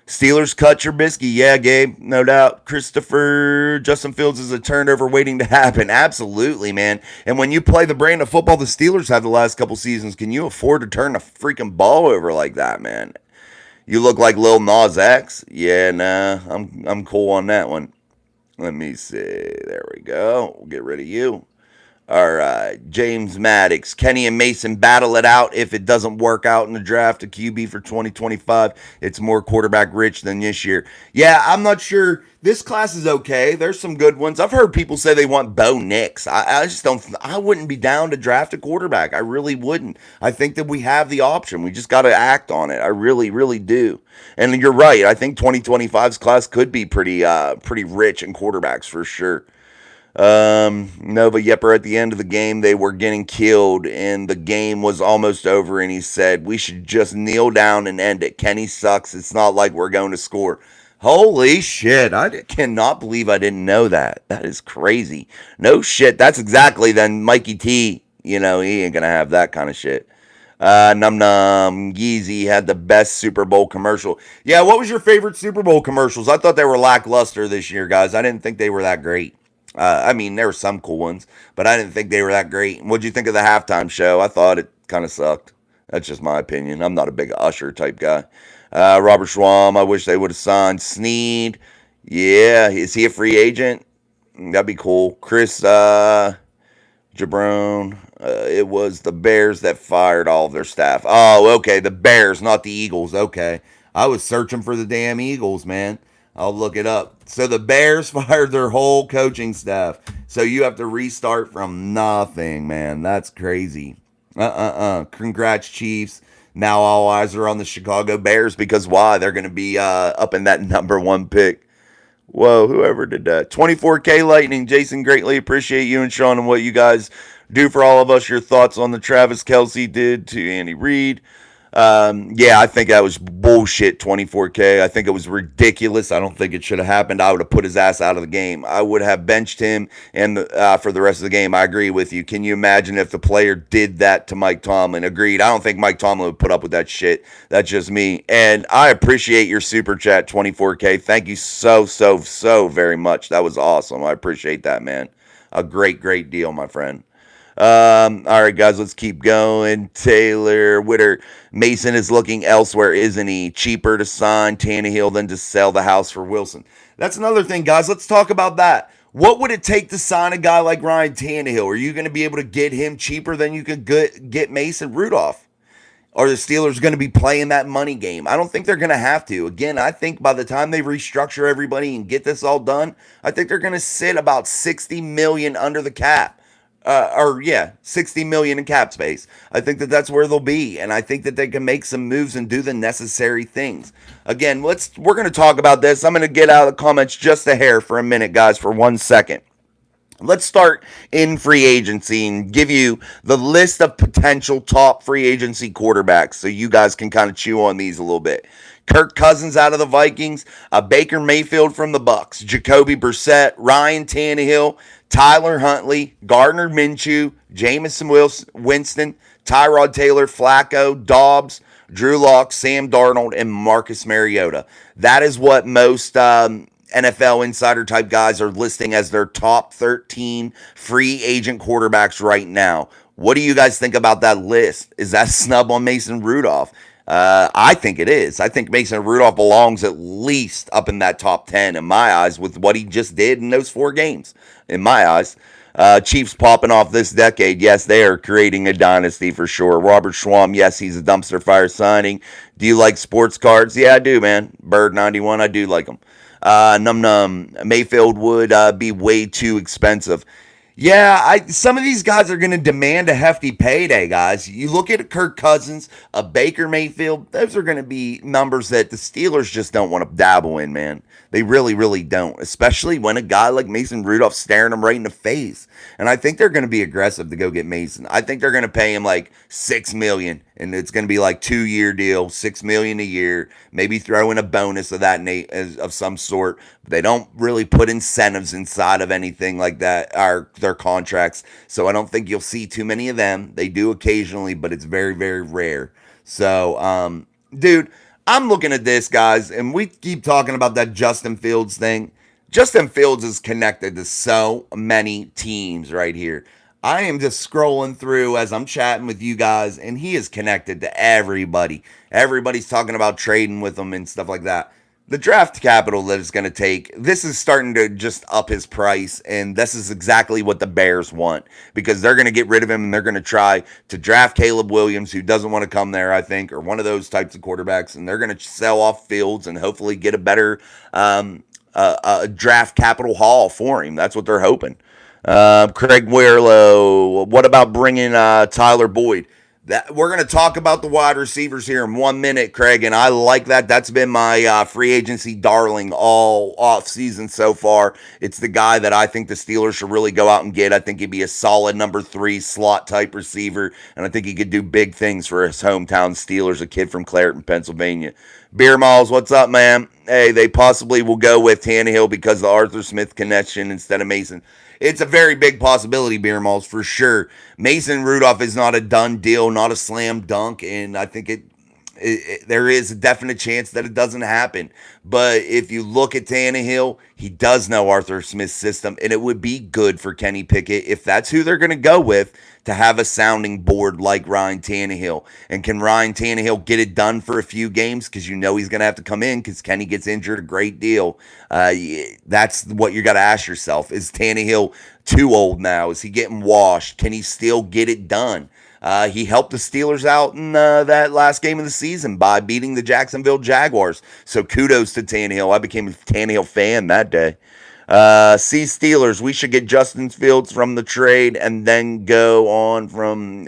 Steelers cut Trubisky. Yeah, Gabe, no doubt. Christopher, Justin Fields is a turnover waiting to happen. Absolutely, man. And when you play the brand of football the Steelers have the last couple seasons, can you afford to turn a freaking ball over like that, man? You look like Lil Nas X. Yeah, nah, I'm cool on that one. Let me see. There we go. We'll get rid of you. All right, James Maddox, Kenny and Mason battle it out. If it doesn't work out in the draft, a QB for 2025, it's more quarterback rich than this year. Yeah, I'm not sure. This class is okay. There's some good ones. I've heard people say they want Bo Nix. I just don't. I wouldn't be down to draft a quarterback. I really wouldn't. I think that we have the option. We just got to act on it. I really, really do. And you're right. I think 2025's class could be pretty rich in quarterbacks for sure. Nova Yepper, at the end of the game, they were getting killed and the game was almost over. And he said, we should just kneel down and end it. Kenny sucks. It's not like we're going to score. Holy shit. I cannot believe I didn't know that. That is crazy. No shit. That's exactly then Mikey T. You know, he ain't going to have that kind of shit. Num Num Yeezy had the best Super Bowl commercial. Yeah, what was your favorite Super Bowl commercials? I thought they were lackluster this year, guys. I didn't think they were that great. I mean, there were some cool ones, but I didn't think they were that great. What'd you think of the halftime show? I thought it kind of sucked. That's just my opinion. I'm not a big Usher type guy. Robert Schwam, I wish they would have signed Snead. Yeah, is he a free agent? That'd be cool. Chris Jabrone, it was the Bears that fired all of their staff. Oh, okay, the Bears, not the Eagles. Okay, I was searching for the damn Eagles, man. I'll look it up. So the Bears fired their whole coaching staff. So you have to restart from nothing, man. That's crazy. Congrats, Chiefs. Now all eyes are on the Chicago Bears because why? They're going to be up in that number one pick. Whoa, whoever did that. 24K Lightning. Jason, greatly appreciate you and Sean and what you guys do for all of us. Your thoughts on the Travis Kelce did to Andy Reid. Yeah, I think that was bullshit, 24K. I think it was ridiculous. I don't think it should have happened. I would have put his ass out of the game. I would have benched him and for the rest of the game. I agree with you. Can you imagine if the player did that to Mike Tomlin? Agreed. I don't think Mike Tomlin would put up with that shit. That's just me. And I appreciate your super chat, 24K. Thank you so very much. That was awesome. I appreciate that, man. A great deal, my friend. All right, guys, let's keep going. Taylor Witter, Mason is looking elsewhere, isn't he? Cheaper to sign Tannehill than to sell the house for Wilson. That's another thing, guys. Let's talk about that. What would it take to sign a guy like Ryan Tannehill? Are you going to be able to get him cheaper than you could get Mason Rudolph? Are the Steelers going to be playing that money game? I don't think they're going to have to. Again, I think by the time they restructure everybody and get this all done, I think they're going to sit about $60 million under the cap. 60 million in cap space. I think that that's where they'll be, and I think that they can make some moves and do the necessary things. Again, we're going to talk about this. I'm going to get out of the comments just a hair for a minute, guys, for 1 second. Let's start in free agency and give you the list of potential top free agency quarterbacks so you guys can kind of chew on these a little bit. Kirk Cousins out of the Vikings, Baker Mayfield from the Bucks, Jacoby Brissett, Ryan Tannehill, Tyler Huntley, Gardner Minshew, Jameson Winston, Tyrod Taylor, Flacco, Dobbs, Drew Lock, Sam Darnold, and Marcus Mariota. That is what most NFL insider type guys are listing as their top 13 free agent quarterbacks right now. What do you guys think about that list? Is that snub on Mason Rudolph? I think it is. I think Mason Rudolph belongs at least up in that top 10 in my eyes with what he just did in those 4 games. In my eyes, Chiefs popping off this decade. Yes, they are creating a dynasty for sure. Robert Schwam, yes, he's a dumpster fire signing. Do you like sports cards? Yeah, I do, man. Bird 91, I do like them. Mayfield would be way too expensive. Yeah, some of these guys are going to demand a hefty payday, guys. You look at Kirk Cousins, a Baker Mayfield, those are going to be numbers that the Steelers just don't want to dabble in, man. They really don't, especially when a guy like Mason Rudolph's staring them right in the face. And I think they're going to be aggressive to go get Mason. I think they're going to pay him like $6 million, and it's going to be like 2-year deal, $6 million a year. Maybe throw in a bonus of that of some sort. But they don't really put incentives inside of anything like that, or their contracts. So I don't think you'll see too many of them. They do occasionally, but it's very, very rare. So, dude, I'm looking at this, guys, and we keep talking about that Justin Fields thing. Justin Fields is connected to so many teams right here. I am just scrolling through as I'm chatting with you guys, and he is connected to everybody. Everybody's talking about trading with him and stuff like that. The draft capital that it's going to take, this is starting to just up his price, and this is exactly what the Bears want, because they're going to get rid of him, and they're going to try to draft Caleb Williams, who doesn't want to come there, I think, or one of those types of quarterbacks, and they're going to sell off Fields and hopefully get a better draft capital haul for him. That's what they're hoping. Craig Werlow, what about bringing Tyler Boyd? That we're going to talk about the wide receivers here in 1 minute, Craig, and I like that. That's been my free agency darling all off season so far. It's the guy that I think the Steelers should really go out and get. I think he'd be a solid number 3 slot type receiver, and I think he could do big things for his hometown Steelers, a kid from Clareton, Pennsylvania. Beer Malls, what's up, man? Hey, they possibly will go with Tannehill because of the Arthur Smith connection instead of Mason. It's a very big possibility, Beer Malls, for sure. Mason Rudolph is not a done deal, not a slam dunk, and I think there is a definite chance that it doesn't happen. But if you look at Tannehill, he does know Arthur Smith's system, and it would be good for Kenny Pickett, if that's who they're going to go with, to have a sounding board like Ryan Tannehill. And can Ryan Tannehill get it done for a few games? Because you know he's going to have to come in because Kenny gets injured a great deal. That's what you got to ask yourself. Is Tannehill too old now? Is he getting washed? Can he still get it done? He helped the Steelers out in that last game of the season by beating the Jacksonville Jaguars. So kudos to Tannehill. I became a Tannehill fan that day. Steelers, we should get Justin Fields from the trade and then go on from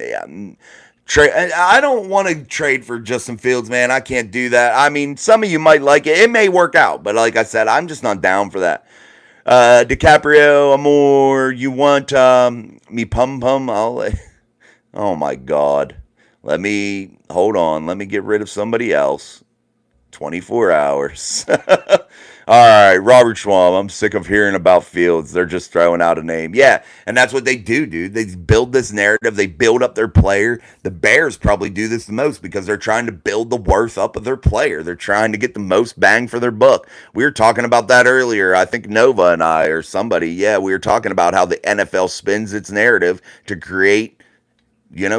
trade. I don't want to trade for Justin Fields, man. I can't do that. I mean, some of you might like it. It may work out, but like I said, I'm just not down for that. DiCaprio, Amor, you want me pum pum? Oh my God. Hold on. Let me get rid of somebody else. 24 hours. All right, Robert Schwab, I'm sick of hearing about Fields. They're just throwing out a name. Yeah, and that's what they do, dude. They build this narrative. They build up their player. The Bears probably do this the most because they're trying to build the worth up of their player. They're trying to get the most bang for their buck. We were talking about that earlier. I think Nova and I or somebody, we were talking about how the NFL spins its narrative to create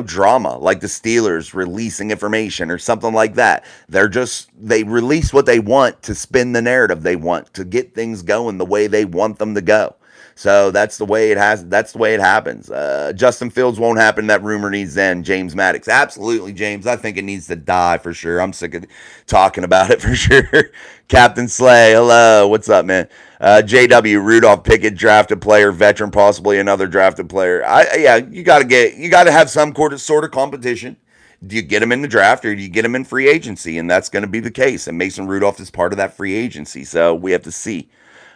drama, like the Steelers releasing information or something like that. They release what they want to spin the narrative they want to get things going the way they want them to go. So that's the way it happens. Justin Fields won't happen. That rumor needs to end. James Maddox. Absolutely, James. I think it needs to die for sure. I'm sick of talking about it for sure. Captain Slay. Hello. What's up, man? JW Rudolph Pickett, drafted player, veteran, possibly another drafted player. You got to have some sort of competition. Do you get him in the draft or do you get him in free agency? And that's going to be the case. And Mason Rudolph is part of that free agency. So we have to see.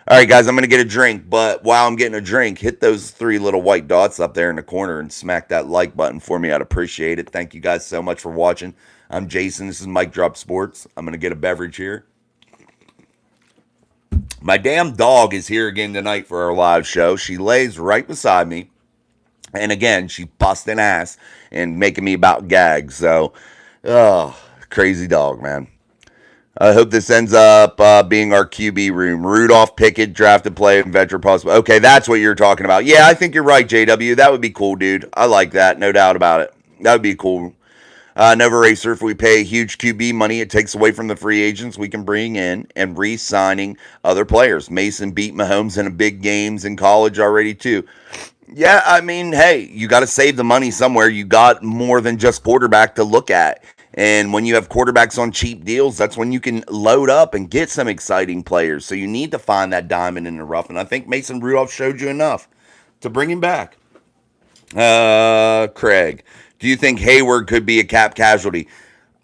All right, guys, I'm going to get a drink. But while I'm getting a drink, hit those 3 little white dots up there in the corner and smack that like button for me. I'd appreciate it. Thank you guys so much for watching. I'm Jason. This is Mike Drop Sports. I'm going to get a beverage here. My damn dog is here again tonight for our live show. She lays right beside me. And again, she busting ass and making me about gag. So, crazy dog, man. I hope this ends up being our QB room. Rudolph Pickett, drafted player, and veteran possible. Okay, that's what you're talking about. Yeah, I think you're right, JW. That would be cool, dude. I like that. No doubt about it. That would be cool. Nova Racer, if we pay huge QB money, it takes away from the free agents we can bring in and re-signing other players. Mason beat Mahomes in big games in college already, too. Yeah, I mean, hey, you got to save the money somewhere. You got more than just quarterback to look at. And when you have quarterbacks on cheap deals, that's when you can load up and get some exciting players. So you need to find that diamond in the rough. And I think Mason Rudolph showed you enough to bring him back. Craig, do you think Hayward could be a cap casualty?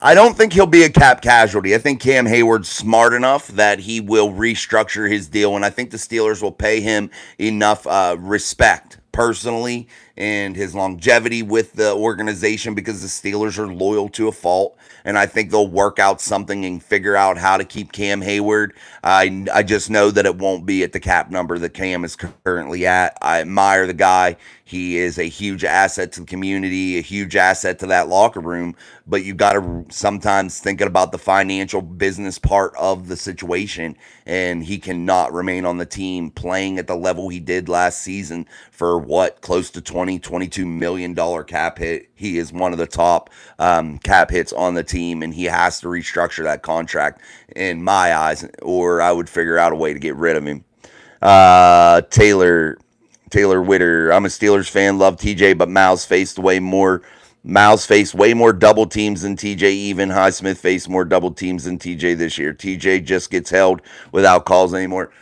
I don't think he'll be a cap casualty. I think Cam Hayward's smart enough that he will restructure his deal. And I think the Steelers will pay him enough respect personally and his longevity with the organization because the Steelers are loyal to a fault. And I think they'll work out something and figure out how to keep Cam Hayward. I just know that it won't be at the cap number that Cam is currently at. I admire the guy. He is a huge asset to the community, a huge asset to that locker room. But you got to sometimes thinking about the financial business part of the situation. And he cannot remain on the team playing at the level he did last season for what, close to $22 million cap hit. He is one of the top cap hits on the team, and he has to restructure that contract in my eyes, or I would figure out a way to get rid of him. Taylor Witter. I'm a Steelers fan. Love TJ, but Miles faced way more. Miles faced way more double teams than TJ. Even Highsmith faced more double teams than TJ this year. TJ just gets held without calls anymore.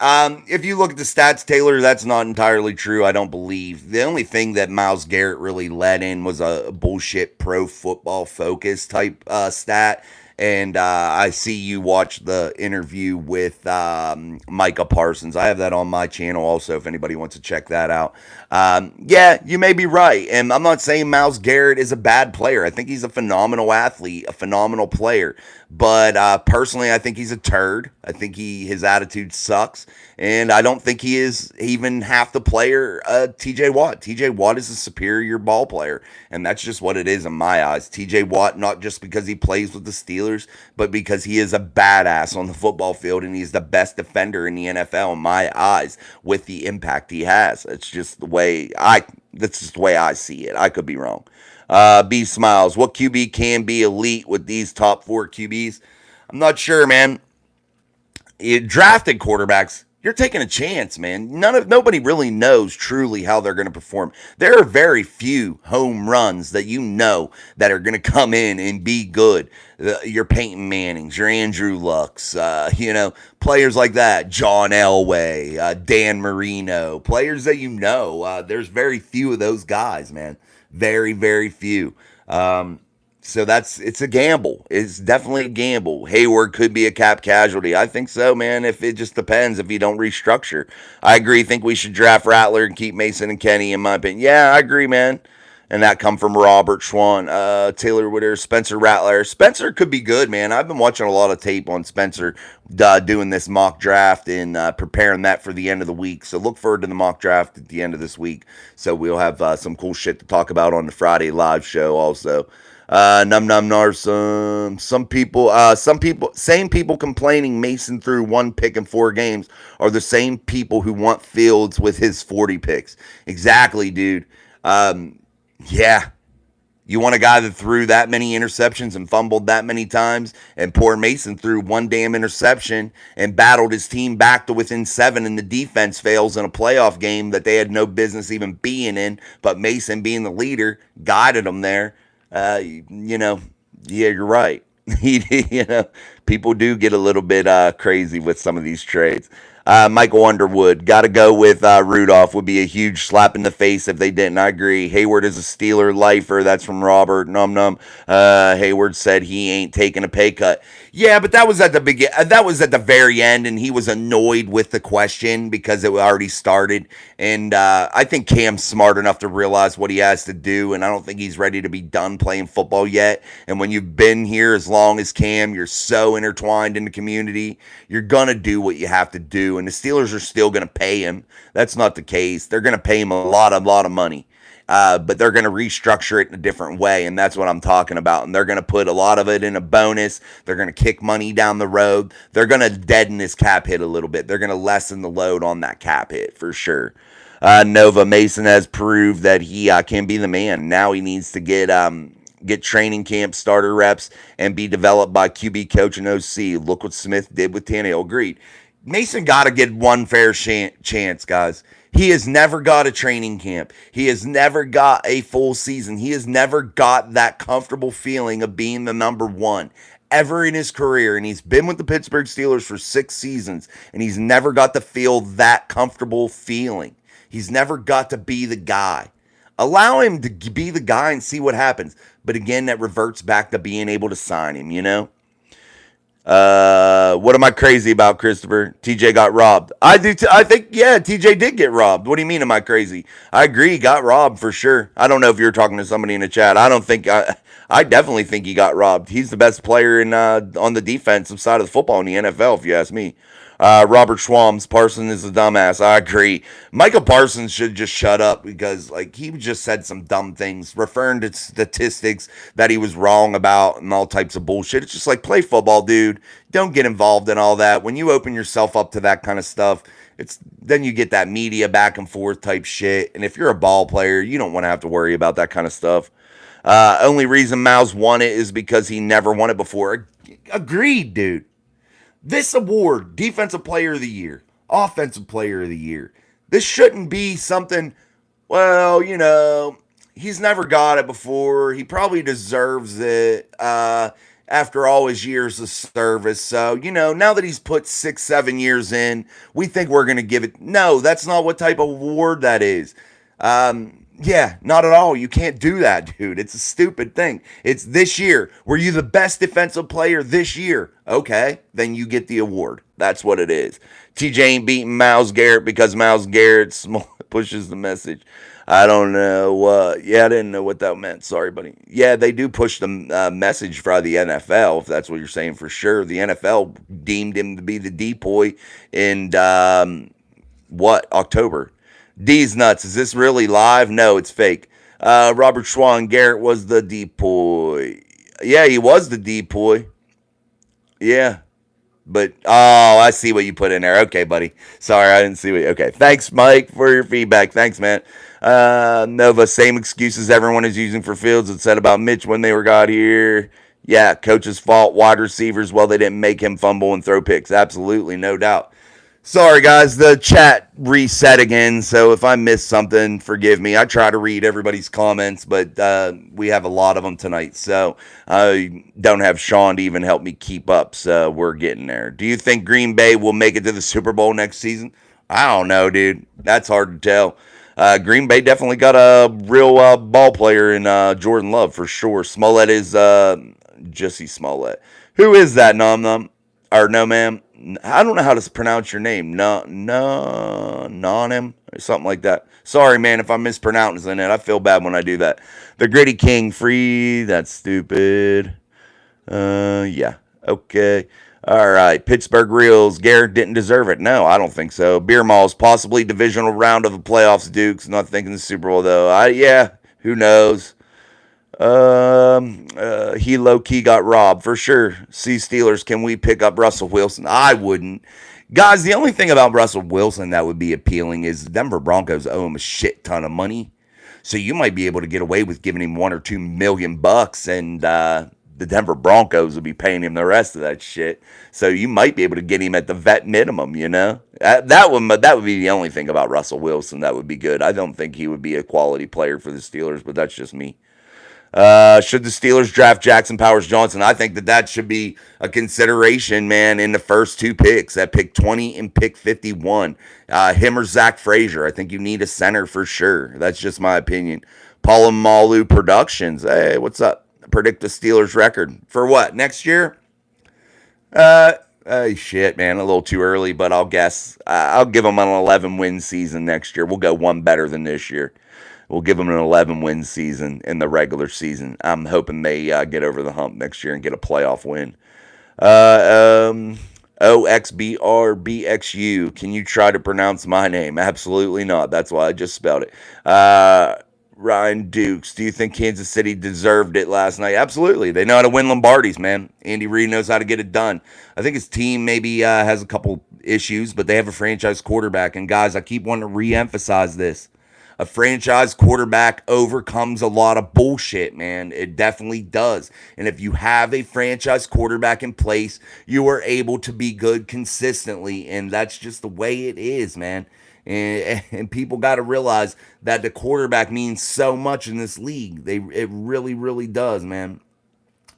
If you look at the stats, Taylor, that's not entirely true. I don't believe. The only thing that Myles Garrett really led in was a bullshit pro football focus type stat. And I see you watch the interview with Micah Parsons. I have that on my channel also if anybody wants to check that out. Yeah, you may be right. And I'm not saying Myles Garrett is a bad player. I think he's a phenomenal athlete, a phenomenal player. But personally, I think he's a turd. I think his attitude sucks. And I don't think he is even half the player TJ Watt. TJ Watt is a superior ball player. And that's just what it is in my eyes. TJ Watt, not just because he plays with the Steelers, but because he is a badass on the football field and he's the best defender in the NFL in my eyes with the impact he has. That's just the way I see it. I could be wrong. B Smiles. What QB can be elite with these top 4 QBs? I'm not sure, man. Drafted quarterbacks, you're taking a chance, man. Nobody really knows truly how they're going to perform. There are very few home runs that you know that are going to come in and be good. Your Peyton Mannings, your Andrew Lucks, players like that. John Elway, Dan Marino, players that you know. There's very few of those guys, man. Very, very few. So it's a gamble. It's definitely a gamble. Hayward could be a cap casualty. I think so, man. If it just depends if you don't restructure. I agree. Think we should draft Rattler and keep Mason and Kenny, in my opinion. Yeah, I agree, man. And that come from Robert Schwann. Taylor Witter, Spencer Rattler. Spencer could be good, man. I've been watching a lot of tape on Spencer doing this mock draft and preparing that for the end of the week. So look forward to the mock draft at the end of this week. So we'll have some cool shit to talk about on the Friday live show also. Num num narsum. Same people complaining Mason threw 1 pick in 4 games are the same people who want Fields with his 40 picks. Exactly, dude. Yeah. You want a guy that threw that many interceptions and fumbled that many times, and poor Mason threw 1 damn interception and battled his team back to within 7, and the defense fails in a playoff game that they had no business even being in, but Mason, being the leader, guided them there. Yeah, you're right. People do get a little bit crazy with some of these trades. Michael Underwood, got to go with Rudolph. Would be a huge slap in the face if they didn't. I agree. Hayward is a Steeler lifer. That's from Robert. Num num. Hayward said he ain't taking a pay cut. Yeah, but that was at the that was at the very end, and he was annoyed with the question because it already started. And I think Cam's smart enough to realize what he has to do, and I don't think he's ready to be done playing football yet. And when you've been here as long as Cam, you're so intertwined in the community, you're gonna do what you have to do. And the Steelers are still gonna pay him. That's not the case. They're gonna pay him a lot of money. But they're going to restructure it in a different way, and that's what I'm talking about. And they're going to put a lot of it in a bonus. They're going to kick money down the road. They're going to deaden his cap hit a little bit. They're going to lessen the load on that cap hit for sure. Nova Mason has proved that he can be the man. Now he needs to get training camp starter reps and be developed by QB coach and OC. Look what Smith did with Tannehill. Agreed. Mason got to get one fair chance, guys. He has never got a training camp. He has never got a full season. He has never got that comfortable feeling of being the number one ever in his career. And he's been with the Pittsburgh Steelers for 6 seasons, and he's never got to feel that comfortable feeling. He's never got to be the guy. Allow him to be the guy and see what happens. But again, that reverts back to being able to sign him, What am I crazy about, Christopher? TJ got robbed. I do. I think, yeah, TJ did get robbed. What do you mean? Am I crazy? I agree. He got robbed for sure. I don't know if you're talking to somebody in the chat. I don't think. I definitely think he got robbed. He's the best player in on the defensive side of the football in the NFL, if you ask me. Robert Schwams, Parsons is a dumbass. I agree. Michael Parsons should just shut up because like he just said some dumb things, referring to statistics that he was wrong about and all types of bullshit. It's just like play football, dude. Don't get involved in all that. When you open yourself up to that kind of stuff, it's then you get that media back and forth type shit. And if you're a ball player, you don't want to have to worry about that kind of stuff. Only reason Miles won it is because he never won it before. Agreed, dude. This award, Defensive Player of the Year, Offensive Player of the Year, this shouldn't be something, well, he's never got it before. He probably deserves it after all his years of service. So, now that he's put 6, 7 years in, we think we're going to give it. No, that's not what type of award that is. Yeah, not at all. You can't do that, dude. It's a stupid thing. It's this year. Were you the best defensive player this year? Okay, then you get the award. That's what it is. TJ ain't beating Myles Garrett because Myles Garrett pushes the message. I don't know what. Yeah, I didn't know what that meant. Sorry, buddy. Yeah, they do push the message for the NFL, if that's what you're saying for sure. The NFL deemed him to be the decoy in October. D's nuts. Is this really live? No, it's fake. Robert Schwan Garrett was the decoy. Yeah, he was the decoy. Yeah. But, I see what you put in there. Okay, buddy. Sorry, I didn't see what you... Okay, thanks, Mike, for your feedback. Thanks, man. Nova, same excuses everyone is using for Fields and said about Mitch when they got here. Yeah, coach's fault. Wide receivers, well, they didn't make him fumble and throw picks. Absolutely, no doubt. Sorry, guys, the chat reset again, so if I missed something, forgive me. I try to read everybody's comments, but we have a lot of them tonight, so I don't have Sean to even help me keep up, so we're getting there. Do you think Green Bay will make it to the Super Bowl next season? I don't know, dude. That's hard to tell. Green Bay definitely got a real ball player in Jordan Love, for sure. Smollett is Jussie Smollett. Who is that, Nom Nom? Or no, ma'am? I don't know how to pronounce your name. Nonim or something like that. Sorry, man, if I'm mispronouncing it. I feel bad when I do that. The Gritty King free. That's stupid. Yeah. Okay. All right. Pittsburgh Reels. Garrett didn't deserve it. No, I don't think so. Beer Malls. Possibly divisional round of the playoffs. Dukes. Not thinking the Super Bowl though. Yeah. Who knows? He low-key got robbed for sure. See Steelers, can we pick up Russell Wilson? I wouldn't. Guys, the only thing about Russell Wilson that would be appealing is the Denver Broncos owe him a shit ton of money. So you might be able to get away with giving him $1 or $2 million and the Denver Broncos will be paying him the rest of that shit. So you might be able to get him at the vet minimum, That would be the only thing about Russell Wilson that would be good. I don't think he would be a quality player for the Steelers, but that's just me. Should the Steelers draft Jackson Powers Johnson? I think that should be a consideration, man, in the first two picks, at pick 20 and pick 51. Him or Zach Frazier. I think you need a center for sure. That's just my opinion. Palomalu Productions. Hey, what's up? Predict the Steelers record. For what? Next year? Shit, man. A little too early, but I'll guess. I'll give them an 11-win season next year. We'll go one better than this year. We'll give them an 11-win season in the regular season. I'm hoping they get over the hump next year and get a playoff win. OXBRBXU. Can you try to pronounce my name? Absolutely not. That's why I just spelled it. Ryan Dukes. Do you think Kansas City deserved it last night? Absolutely. They know how to win Lombardis, man. Andy Reid knows how to get it done. I think his team maybe has a couple issues, but they have a franchise quarterback. And guys, I keep wanting to reemphasize this. A franchise quarterback overcomes a lot of bullshit, man. It definitely does. And if you have a franchise quarterback in place, you are able to be good consistently. And that's just the way it is, man. And people got to realize that the quarterback means so much in this league. It really, really does, man.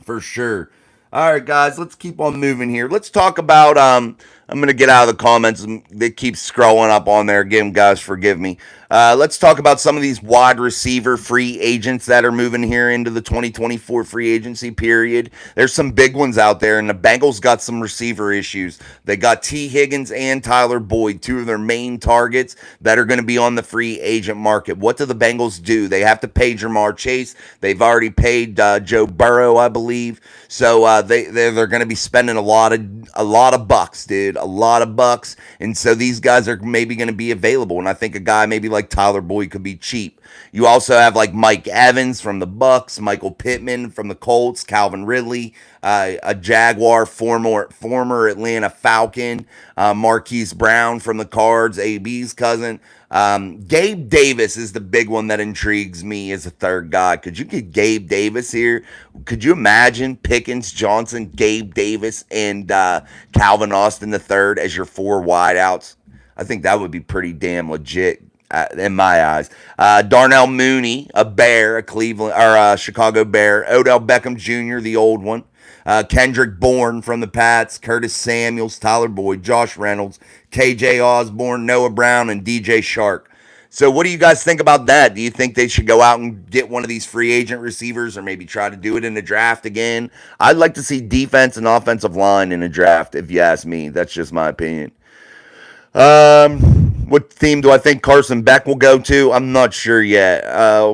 For sure. All right, guys, let's keep on moving here. Let's talk about, I'm going to get out of the comments. They keep scrolling up on there. Again, guys, forgive me. Let's talk about some of these wide receiver free agents that are moving here into the 2024 free agency period. There's some big ones out there, and the Bengals got some receiver issues. They got T. Higgins and Tyler Boyd, two of their main targets that are going to be on the free agent market. What do the Bengals do? They have to pay Jamar Chase. They've already paid Joe Burrow, I believe. So they're going to be spending a lot of bucks, dude, a lot of bucks, and so these guys are maybe going to be available. And I think a guy maybe like Tyler Boyd could be cheap. You also have like Mike Evans from the Bucks, Michael Pittman from the Colts, Calvin Ridley, a Jaguar, former Atlanta Falcon, Marquise Brown from the Cards, AB's cousin. Gabe Davis is the big one that intrigues me as a third guy. Could you get Gabe Davis here? Could you imagine Pickens, Johnson, Gabe Davis, and Calvin Austin the third as your four wideouts? I think that would be pretty damn legit in my eyes. Darnell Mooney, a Bear, a Cleveland or a Chicago Bear. Odell Beckham Jr., the old one. Kendrick Bourne from the Pats, Curtis Samuels, Tyler Boyd, Josh Reynolds, KJ Osborne, Noah Brown, and DJ Shark. So what do you guys think about that? Do you think they should go out and get one of these free agent receivers or maybe try to do it in the draft again? I'd like to see defense and offensive line in a draft, if you ask me. That's just my opinion. What team do I think Carson Beck will go to? I'm not sure yet.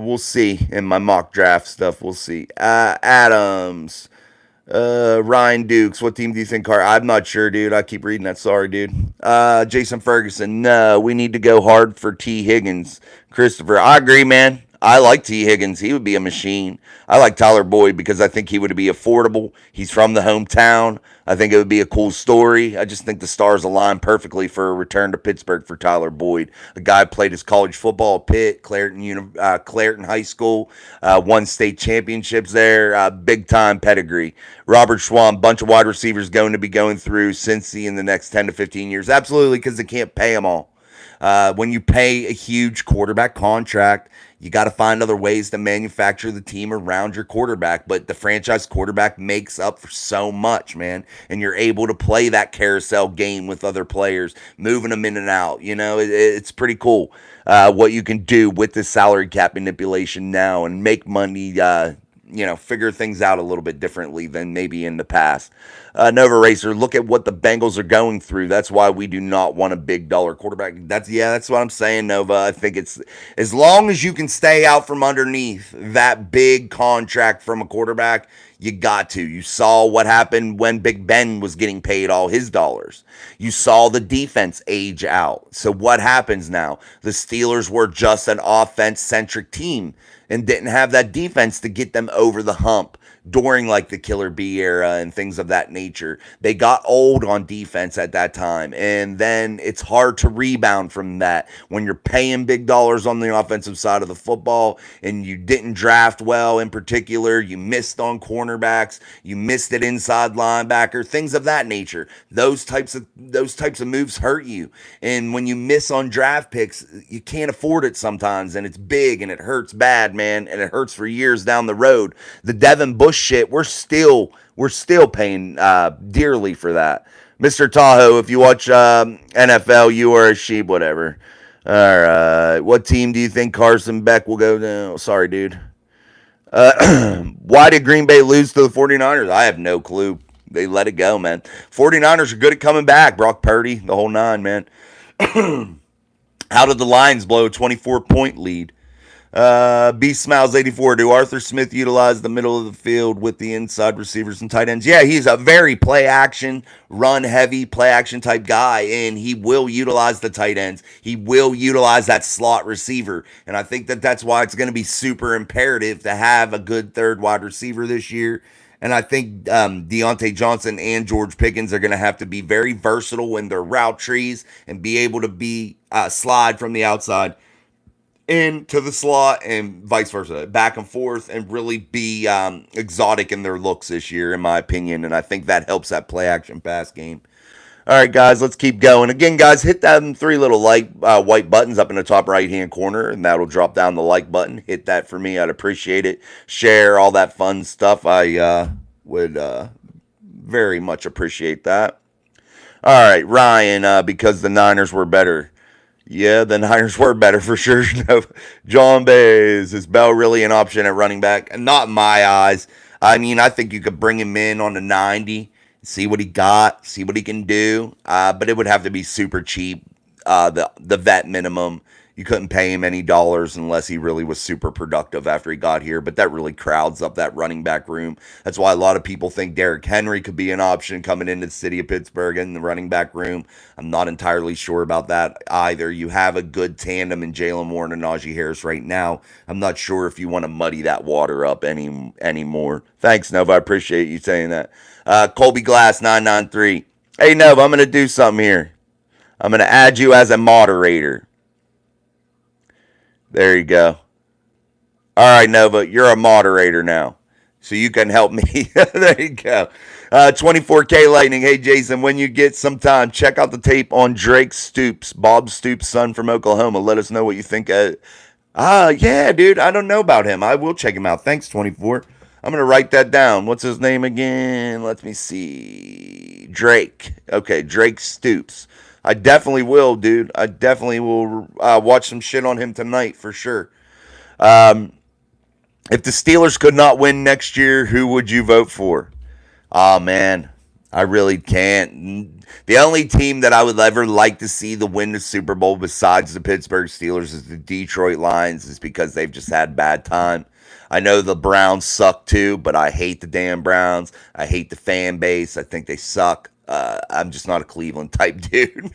We'll see in my mock draft stuff. We'll see. Adams. Ryan Dukes, what team do you think? I'm not sure, dude. I keep reading that. Sorry, dude. Jason Ferguson, no, we need to go hard for T. Higgins. Christopher, I agree, man. I like T. Higgins. He would be a machine. I like Tyler Boyd because I think he would be affordable. He's from the hometown. I think it would be a cool story. I just think the stars align perfectly for a return to Pittsburgh for Tyler Boyd. A guy played his college football at Pitt, Clareton High School, won state championships there, big time pedigree. Robert Schwam, bunch of wide receivers going to be going through Cincy in the next 10 to 15 years. Absolutely, because they can't pay them all. When you pay a huge quarterback contract, you got to find other ways to manufacture the team around your quarterback. But the franchise quarterback makes up for so much, man. And you're able to play that carousel game with other players, moving them in and out. You know, it's pretty cool what you can do with this salary cap manipulation now and make money, figure things out a little bit differently than maybe in the past. Nova Racer, look at what the Bengals are going through. That's why we do not want a big dollar quarterback. That's what I'm saying, Nova. I think it's as long as you can stay out from underneath that big contract from a quarterback, you got to. You saw what happened when Big Ben was getting paid all his dollars. You saw the defense age out. So what happens now? The Steelers were just an offense-centric team and didn't have that defense to get them over the hump during like the Killer B era and things of that nature. They got old on defense at that time, and then it's hard to rebound from that when you're paying big dollars on the offensive side of the football and you didn't draft well. In particular, you missed on cornerbacks, you missed at inside linebacker, things of that nature. Those types of moves hurt you, and when you miss on draft picks, you can't afford it sometimes, and it's big and it hurts bad, man, and it hurts for years down the road. The Devin Bush shit, we're still paying dearly for that. Mr. Tahoe, if you watch NFL, you are a sheep, whatever. All right. What team do you think Carson Beck will go to? Sorry, dude. Why did Green Bay lose to the 49ers? I have no clue. They let it go, man. 49ers are good at coming back. Brock Purdy, the whole nine, man. How did the Lions blow a 24-point lead? B Smiles 84. Do Arthur Smith utilize the middle of the field with the inside receivers and tight ends? Yeah, he's a very play action, run heavy, play action type guy, and he will utilize the tight ends. He will utilize that slot receiver, and I think that's why it's going to be super imperative to have a good third wide receiver this year. And I think Deontay Johnson and George Pickens are going to have to be very versatile in their route trees and be able to be slide from the outside into the slot and vice versa, back and forth, and really be exotic in their looks this year, in my opinion. And I think that helps that play action pass game. All right, guys, let's keep going. Again, guys, hit them three little white buttons up in the top right-hand corner, and that'll drop down the like button. Hit that for me. I'd appreciate it. Share all that fun stuff. I would very much appreciate that. All right, Ryan, because the Niners were better. Yeah, the Niners were better for sure. No, John Bays, is Bell really an option at running back? Not in my eyes. I mean, I think you could bring him in on the 90, see what he got, see what he can do. But it would have to be super cheap. The vet minimum. You couldn't pay him any dollars unless he really was super productive after he got here. But that really crowds up that running back room. That's why a lot of people think Derrick Henry could be an option coming into the city of Pittsburgh in the running back room. I'm not entirely sure about that either. You have a good tandem in Jalen Warren and Najee Harris right now. I'm not sure if you want to muddy that water up anymore. Thanks, Nova. I appreciate you saying that. Colby Glass 993. Hey, Nova, I'm going to do something here. I'm going to add you as a moderator. There you go. All right, Nova, you're a moderator now, so you can help me. There you go. 24K Lightning. Hey, Jason, when you get some time, check out the tape on Drake Stoops, Bob Stoops' son from Oklahoma. Let us know what you think. Yeah, dude, I don't know about him. I will check him out. Thanks, 24. I'm going to write that down. What's his name again? Let me see. Drake. Okay, Drake Stoops. I definitely will, dude. I definitely will watch some shit on him tonight for sure. If the Steelers could not win next year, who would you vote for? Oh, man. I really can't. The only team that I would ever like to see the win the Super Bowl besides the Pittsburgh Steelers is the Detroit Lions, is because they've just had bad time. I know the Browns suck too, but I hate the damn Browns. I hate the fan base. I think they suck. I'm just not a Cleveland type dude.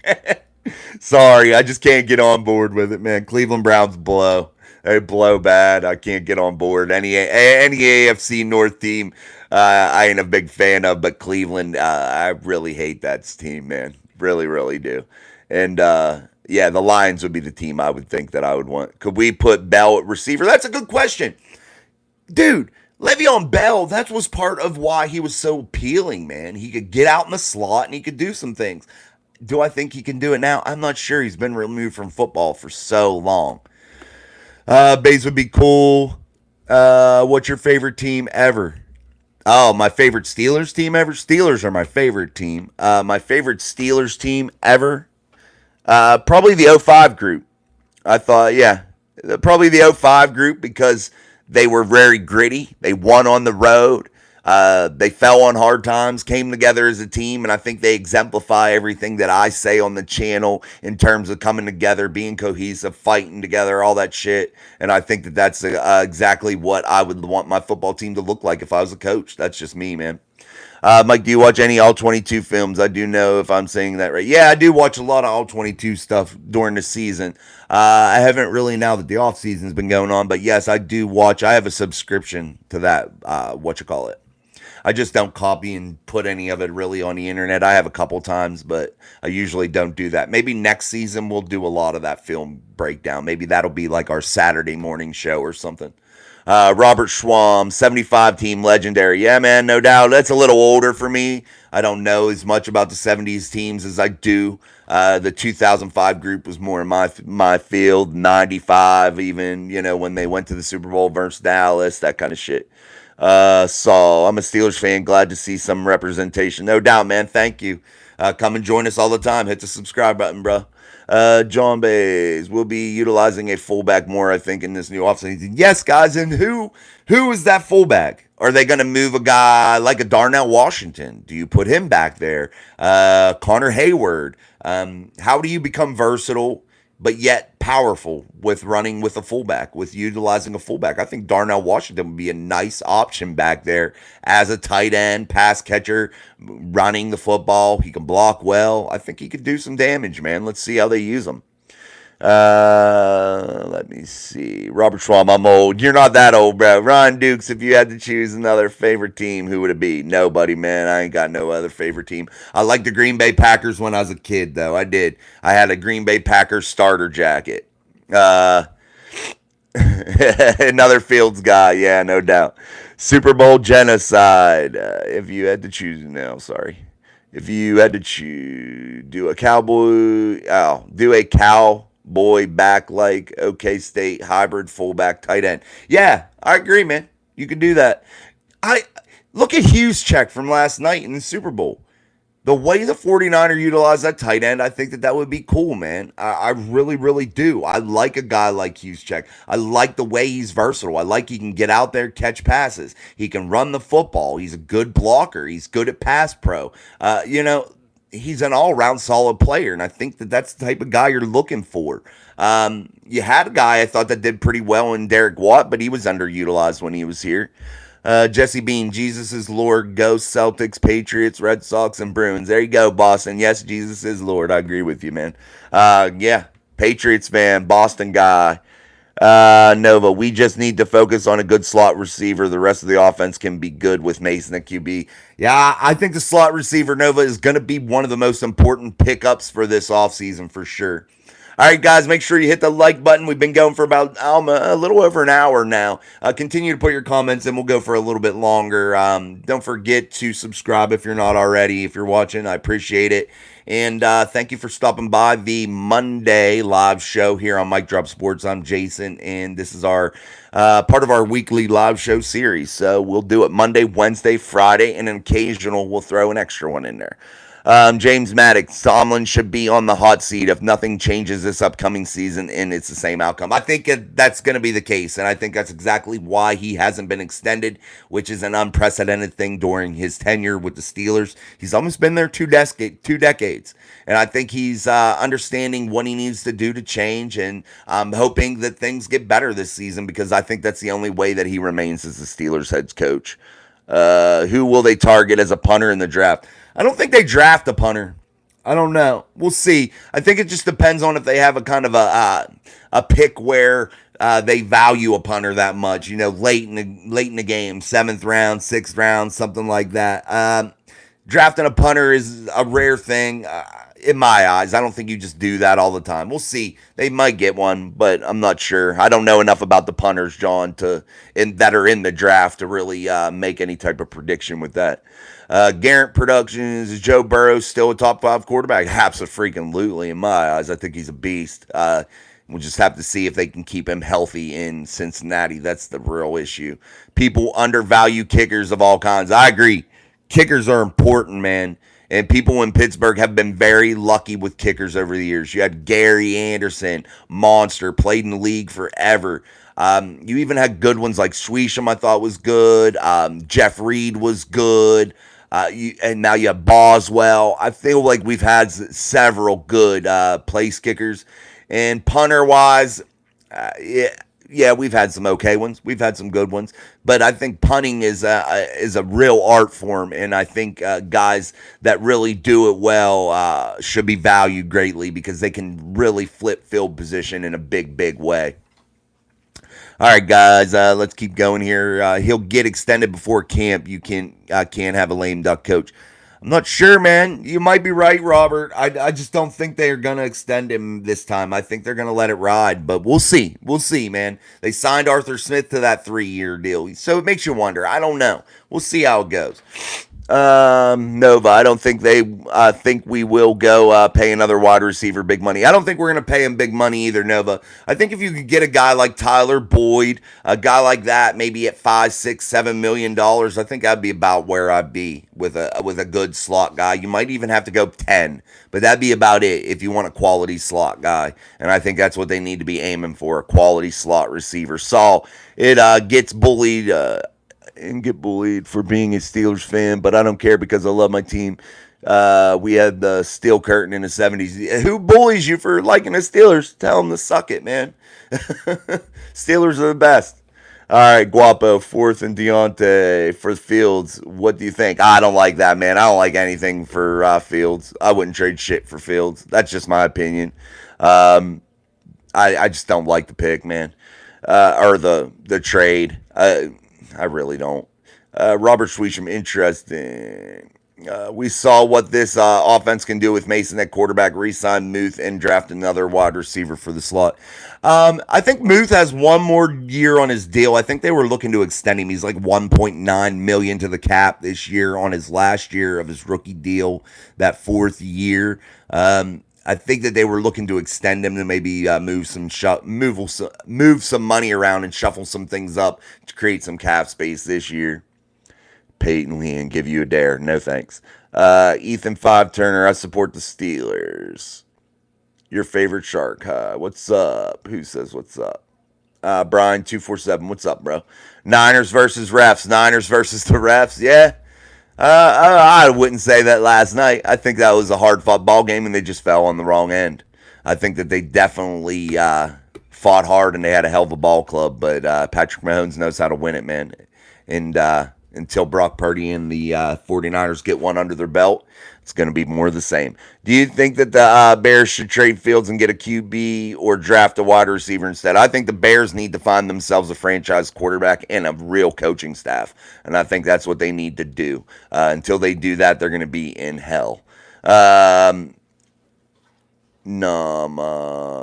Sorry, I just can't get on board with it, man. Cleveland Browns blow. They blow bad. I can't get on board. Any AFC North team, I ain't a big fan of, but Cleveland, I really hate that team, man. Really, really do. And yeah, the Lions would be the team I would think that I would want. Could we put Bell at receiver? That's a good question. Dude, Le'Veon Bell, that was part of why he was so appealing, man. He could get out in the slot and he could do some things. Do I think he can do it now? I'm not sure. He's been removed from football for so long. Bays would be cool. What's your favorite team ever? Oh, my favorite Steelers team ever? Steelers are my favorite team. My favorite Steelers team ever? Probably the '05 group. I thought, yeah, probably the '05 group because they were very gritty. They won on the road. They fell on hard times, came together as a team, and I think they exemplify everything that I say on the channel in terms of coming together, being cohesive, fighting together, all that shit. And I think that that's exactly what I would want my football team to look like if I was a coach. That's just me, man. Mike, do you watch any All-22 films? I do know if I'm saying that right. Yeah, I do watch a lot of All-22 stuff during the season. I haven't really now that the off-season's been going on, but yes, I do watch. I have a subscription to that, I just don't copy and put any of it really on the internet. I have a couple times, but I usually don't do that. Maybe next season we'll do a lot of that film breakdown. Maybe that'll be like our Saturday morning show or something. Robert Schwam, 75 team legendary. Yeah, man, no doubt. That's a little older for me. I don't know as much about the 70s teams as I do. The 2005 group was more in my field. 95 even, when they went to the Super Bowl versus Dallas, that kind of shit. Saul, I'm a Steelers fan. Glad to see some representation. No doubt, man. Thank you. Come and join us all the time. Hit the subscribe button, bro. John Bays will be utilizing a fullback more, I think, in this new offseason. Yes, guys. And who is that fullback? Are they going to move a guy like a Darnell Washington? Do you put him back there? Connor Hayward. How do you become versatile but yet powerful with running with a fullback, with utilizing a fullback? I think Darnell Washington would be a nice option back there as a tight end, pass catcher, running the football. He can block well. I think he could do some damage, man. Let's see how they use him. Let me see. Robert Schwam, I'm old. You're not that old, bro. Ron Dukes, if you had to choose another favorite team, who would it be? Nobody, man. I ain't got no other favorite team. I liked the Green Bay Packers when I was a kid, though. I did. I had a Green Bay Packers starter jacket. Another Fields guy. Yeah, no doubt. Super Bowl genocide. If you had to choose now, sorry. If you had to choose, do a cowboy back like OK State hybrid fullback tight end. Yeah, I agree, man. You can do that. I look at Hughes' check from last night in the Super Bowl. the way the 49er utilize that tight end, I think that would be cool, man. I really, really do. I like a guy like Juszczyk. I like the way he's versatile. I like he can get out there, catch passes. He can run the football. He's a good blocker. He's good at pass pro. He's an all-around solid player, and I think that that's the type of guy you're looking for. You had a guy I thought that did pretty well in Derek Watt, but he was underutilized when he was here. Jesse Bean, Jesus is Lord, Ghost, Celtics, Patriots, Red Sox, and Bruins. There you go, Boston. Yes, Jesus is Lord. I agree with you, man. Yeah, Patriots fan, Boston guy. Nova, we just need to focus on a good slot receiver. The rest of the offense can be good with Mason at QB. Yeah, I think the slot receiver, Nova, is going to be one of the most important pickups for this offseason for sure. All right, guys, make sure you hit the like button. We've been going for about a little over an hour now. Continue to put your comments in. We'll go for a little bit longer. Don't forget to subscribe if you're not already. If you're watching, I appreciate it. And thank you for stopping by the Monday live show here on Mic Drop Sports. I'm Jason, and this is our part of our weekly live show series. So we'll do it Monday, Wednesday, Friday, and an occasional we'll throw an extra one in there. James Maddox, Tomlin should be on the hot seat if nothing changes this upcoming season and it's the same outcome. I think that's going to be the case, and I think that's exactly why he hasn't been extended, which is an unprecedented thing during his tenure with the Steelers. He's almost been there 2 decades, and I think he's understanding what he needs to do to change, and I'm hoping that things get better this season because I think that's the only way that he remains as the Steelers head coach. Who will they target as a punter in the draft? I don't think they draft a punter. I don't know. We'll see. I think it just depends on if they have a kind of a pick where they value a punter that much. Late in the game, 7th round, 6th round, something like that. Drafting a punter is a rare thing in my eyes. I don't think you just do that all the time. We'll see. They might get one, but I'm not sure. I don't know enough about the punters, John, that are in the draft to really make any type of prediction with that. Garrett Productions, is Joe Burrow still a top 5 quarterback? Absolutely, in my eyes. I think he's a beast. We'll just have to see if they can keep him healthy in Cincinnati. That's the real issue. People undervalue kickers of all kinds. I agree. Kickers are important, man. And people in Pittsburgh have been very lucky with kickers over the years. You had Gary Anderson, monster, played in the league forever. You even had good ones like Swisham, I thought was good. Jeff Reed was good. And now you have Boswell. I feel like we've had several good place kickers. And punter-wise, yeah, we've had some okay ones. We've had some good ones. But I think punting is a real art form, and I think guys that really do it well should be valued greatly because they can really flip field position in a big, big way. All right, guys, let's keep going here. He'll get extended before camp. You can't have a lame duck coach. I'm not sure, man. You might be right, Robert. I just don't think they're going to extend him this time. I think they're going to let it ride, but we'll see. We'll see, man. They signed Arthur Smith to that 3-year deal, so it makes you wonder. I don't know. We'll see how it goes. Nova, I don't think they think we will go pay another wide receiver big money. I don't think we're going to pay him big money either, Nova. I think if you could get a guy like Tyler Boyd, a guy like that, maybe at $5, $6, $7 million, I think I'd be about where I'd be with a good slot guy. You might even have to go 10, but that'd be about it if you want a quality slot guy. And I think that's what they need to be aiming for, a quality slot receiver. Saul, it gets bullied. And get bullied for being a Steelers fan, but I don't care because I love my team. We had the steel curtain in the 70s. Who bullies you for liking the Steelers? Tell them to suck it, man. Steelers are the best. All right, Guapo, 4th and Deontay for Fields. What do you think? I don't like that, man. I don't like anything for Fields. I wouldn't trade shit for Fields. That's just my opinion. I just don't like the pick, man, or the trade. I really don't. Robert Swisham, interesting. We saw what this offense can do with Mason at quarterback, re-sign Muth, and draft another wide receiver for the slot. I think Muth has one more year on his deal. I think they were looking to extend him. He's like $1.9 million to the cap this year on his last year of his rookie deal, that 4th year. I think that they were looking to extend him to maybe move some money around and shuffle some things up to create some cap space this year. patently and give you a dare. No thanks. Ethan Five Turner, I support the Steelers. Your favorite shark, huh? What's up? Who says what's up? Brian 247, what's up, bro? Niners versus refs. Niners versus the refs. Yeah. I wouldn't say that last night. I think that was a hard fought ball game and they just fell on the wrong end. I think that they definitely fought hard and they had a hell of a ball club, but Patrick Mahomes knows how to win it, man. And until Brock Purdy and the 49ers get one under their belt, it's going to be more of the same. Do you think that the Bears should trade Fields and get a QB or draft a wide receiver instead? I think the Bears need to find themselves a franchise quarterback and a real coaching staff. And I think that's what they need to do. Until they do that, they're going to be in hell.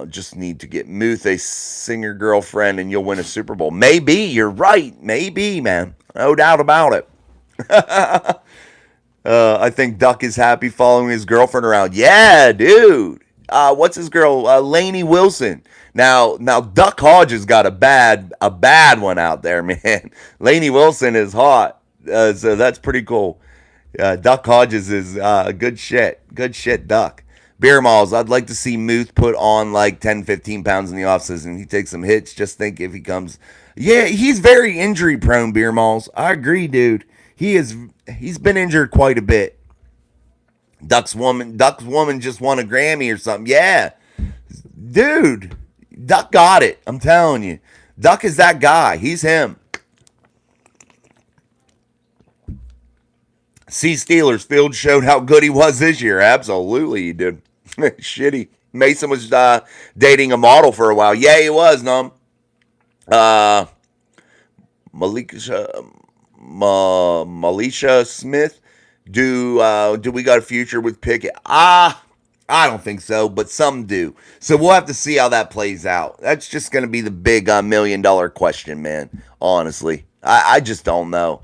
Just need to get Muth a singer girlfriend and you'll win a Super Bowl. Maybe, you're right. Maybe, man. No doubt about it. I think Duck is happy following his girlfriend around. Yeah, dude. What's his girl? Lainey Wilson. Now Duck Hodges got a bad one out there, man. Lainey Wilson is hot. So that's pretty cool. Duck Hodges is good shit. Good shit, Duck. Beer Malls, I'd like to see Muth put on like 10, 15 pounds in the offseason. He takes some hits. Just think if he comes. Yeah, he's very injury prone, Beer Malls. I agree, dude. He's been injured quite a bit. Duck's woman just won a Grammy or something. Yeah. Dude, Duck got it. I'm telling you. Duck is that guy. He's him. See Steelers. Field showed how good he was this year. Absolutely, he did. Shitty. Mason was dating a model for a while. Yeah, he was, Num. Malisha Smith. Do we got a future with Pickett? I don't think so, but some do. So we'll have to see how that plays out. That's just going to be the big $1 million question, man. Honestly, I just don't know.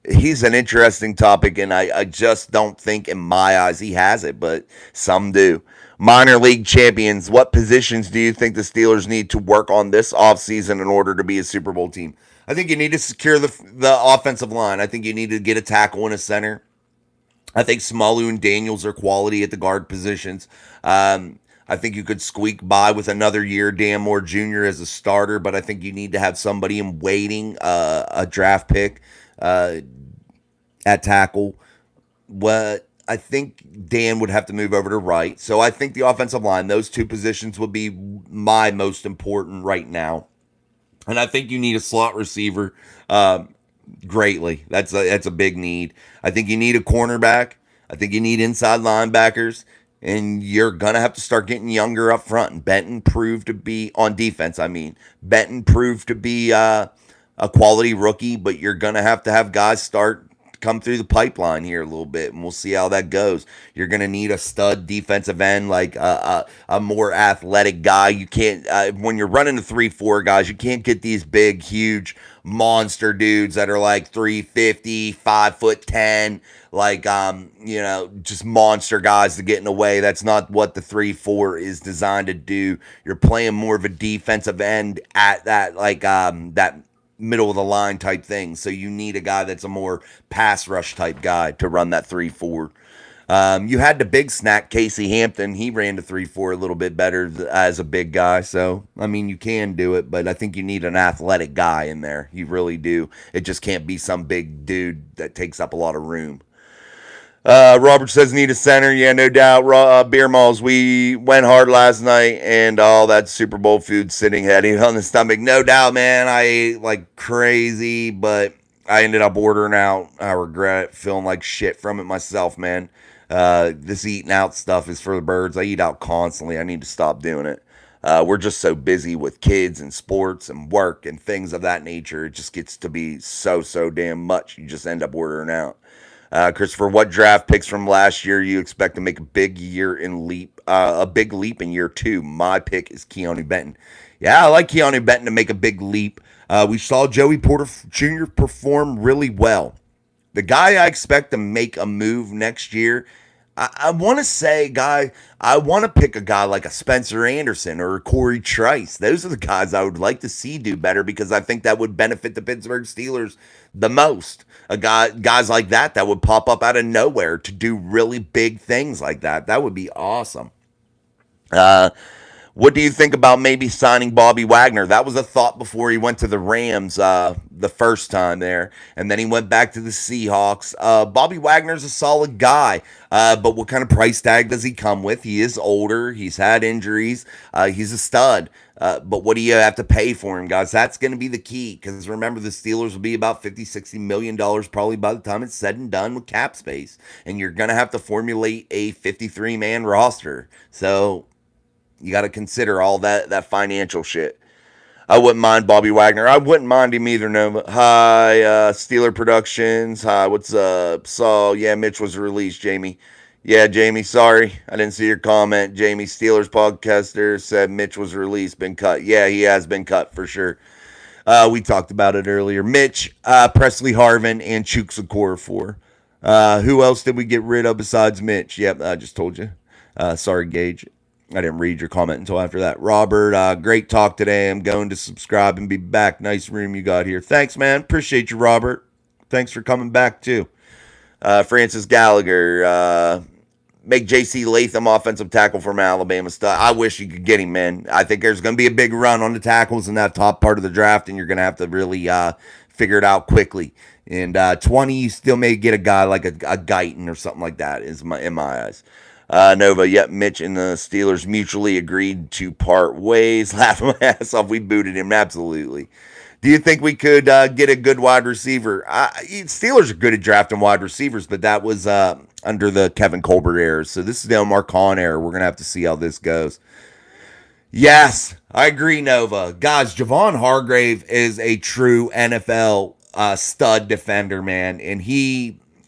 He's an interesting topic, and I just don't think in my eyes he has it, but some do. Minor league champions, what positions do you think the Steelers need to work on this offseason in order to be a Super Bowl team? I think you need to secure the offensive line. I think you need to get a tackle and a center. I think Smalu and Daniels are quality at the guard positions. I think you could squeak by with another year, Dan Moore Jr. as a starter, but I think you need to have somebody in waiting, a draft pick at tackle. What I think Dan would have to move over to right. So I think the offensive line, those two positions would be my most important right now. And I think you need a slot receiver greatly. That's a big need. I think you need a cornerback. I think you need inside linebackers. And you're going to have to start getting younger up front. And Benton proved to be, on defense, Benton proved to be a quality rookie. But you're going to have guys come through the pipeline here a little bit, and we'll see how that goes. You're going to need a stud defensive end, like a more athletic guy. You can't, when you're running the 3-4 guys, you can't get these big, huge monster dudes that are like 350, 5'10", like, just monster guys to get in the way. That's not what the 3-4 is designed to do. You're playing more of a defensive end at that, that middle of the line type thing. So you need a guy that's a more pass rush type guy to run that 3-4. You had the big snack, Casey Hampton. He ran the 3-4 a little bit better as a big guy. So, you can do it, but I think you need an athletic guy in there. You really do. It just can't be some big dude that takes up a lot of room. Robert says need a center. Yeah, no doubt. Beer Malls, we went hard last night and all that Super Bowl food sitting heavy on the stomach. No doubt, man. I ate like crazy, but I ended up ordering out. I regret feeling like shit from it myself, man. This eating out stuff is for the birds. I eat out constantly. I need to stop doing it. We're just so busy with kids and sports and work and things of that nature. It just gets to be so damn much. You just end up ordering out. Christopher, what draft picks from last year you expect to make a big leap in year 2? My pick is Keanu Benton. Yeah, I like Keanu Benton to make a big leap. We saw Joey Porter Jr. perform really well. The guy I expect to make a move next year, I want to say, I want to pick a guy like a Spencer Anderson or a Corey Trice. Those are the guys I would like to see do better because I think that would benefit the Pittsburgh Steelers the most. Guys like that would pop up out of nowhere to do really big things like that. That would be awesome. Uh, what do you think about maybe signing Bobby Wagner? That was a thought before he went to the Rams the first time there, and then he went back to the Seahawks. Bobby Wagner's a solid guy, but what kind of price tag does he come with? He is older. He's had injuries. He's a stud. But what do you have to pay for him, guys? That's going to be the key because remember, the Steelers will be about $50-60 million probably by the time it's said and done with cap space. And you're going to have to formulate a 53-man roster. So you got to consider all that financial shit. I wouldn't mind Bobby Wagner. I wouldn't mind him either, Nova. Hi, Steeler Productions. Hi, what's up? Yeah, Mitch was released, Jamie. Yeah, Jamie, sorry. I didn't see your comment. Jamie, Steelers podcaster, said Mitch was released, been cut. Yeah, he has been cut for sure. We talked about it earlier. Mitch, Presley Harvin, and Chooks Okorafor. Who else did we get rid of besides Mitch? Yep, I just told you. Sorry, Gage. I didn't read your comment until after that. Robert, great talk today. I'm going to subscribe and be back. Nice room you got here. Thanks, man. Appreciate you, Robert. Thanks for coming back, too. Francis Gallagher, make J.C. Latham offensive tackle from Alabama stuff. I wish you could get him, man. I think there's going to be a big run on the tackles in that top part of the draft, and you're going to have to really figure it out quickly. And 20, you still may get a guy like a Guyton or something like that, in my eyes. Nova, yep, Mitch and the Steelers mutually agreed to part ways. Laughing my ass off, we booted him, absolutely. Do you think we could get a good wide receiver? Steelers are good at drafting wide receivers, but that was under the Kevin Colbert era. So this is the Omar Khan era. We're going to have to see how this goes. Yes, I agree, Nova. Guys, Javon Hargrave is a true NFL stud defender, man. And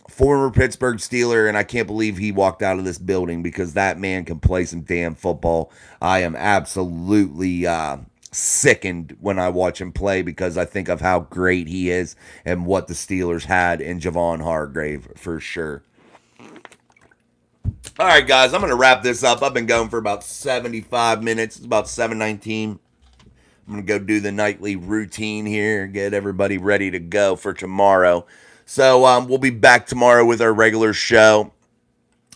former Pittsburgh Steeler, and I can't believe he walked out of this building because that man can play some damn football. I am absolutely sickened when I watch him play because I think of how great he is and what the Steelers had in Javon Hargrave for sure. All right, guys, I'm going to wrap this up. I've been going for about 75 minutes. It's about 7:19. I'm going to go do the nightly routine here, get everybody ready to go for tomorrow. So we'll be back tomorrow with our regular show.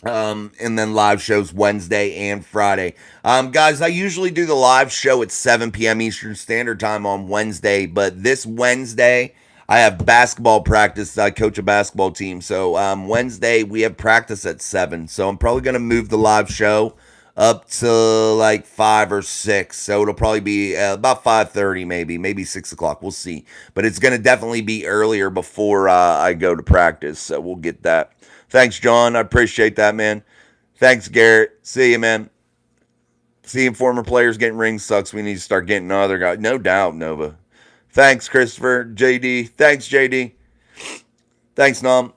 And then live shows Wednesday and Friday. Guys, I usually do the live show at 7 p.m. Eastern Standard Time on Wednesday, but this Wednesday I have basketball practice. I coach a basketball team, so Wednesday we have practice at 7, so I'm probably going to move the live show up to like 5 or 6, so it'll probably be about 5:30 maybe 6 o'clock, we'll see, but it's going to definitely be earlier before I go to practice, so we'll get that. Thanks, John. I appreciate that, man. Thanks, Garrett. See you, man. Seeing former players getting rings sucks. We need to start getting other guys. No doubt, Nova. Thanks, Christopher. JD. Thanks, JD. Thanks, Nom.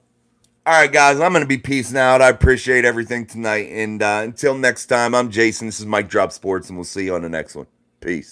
All right, guys. I'm going to be peacing out. I appreciate everything tonight. And until next time, I'm Jason. This is Mike Drop Sports, and we'll see you on the next one. Peace.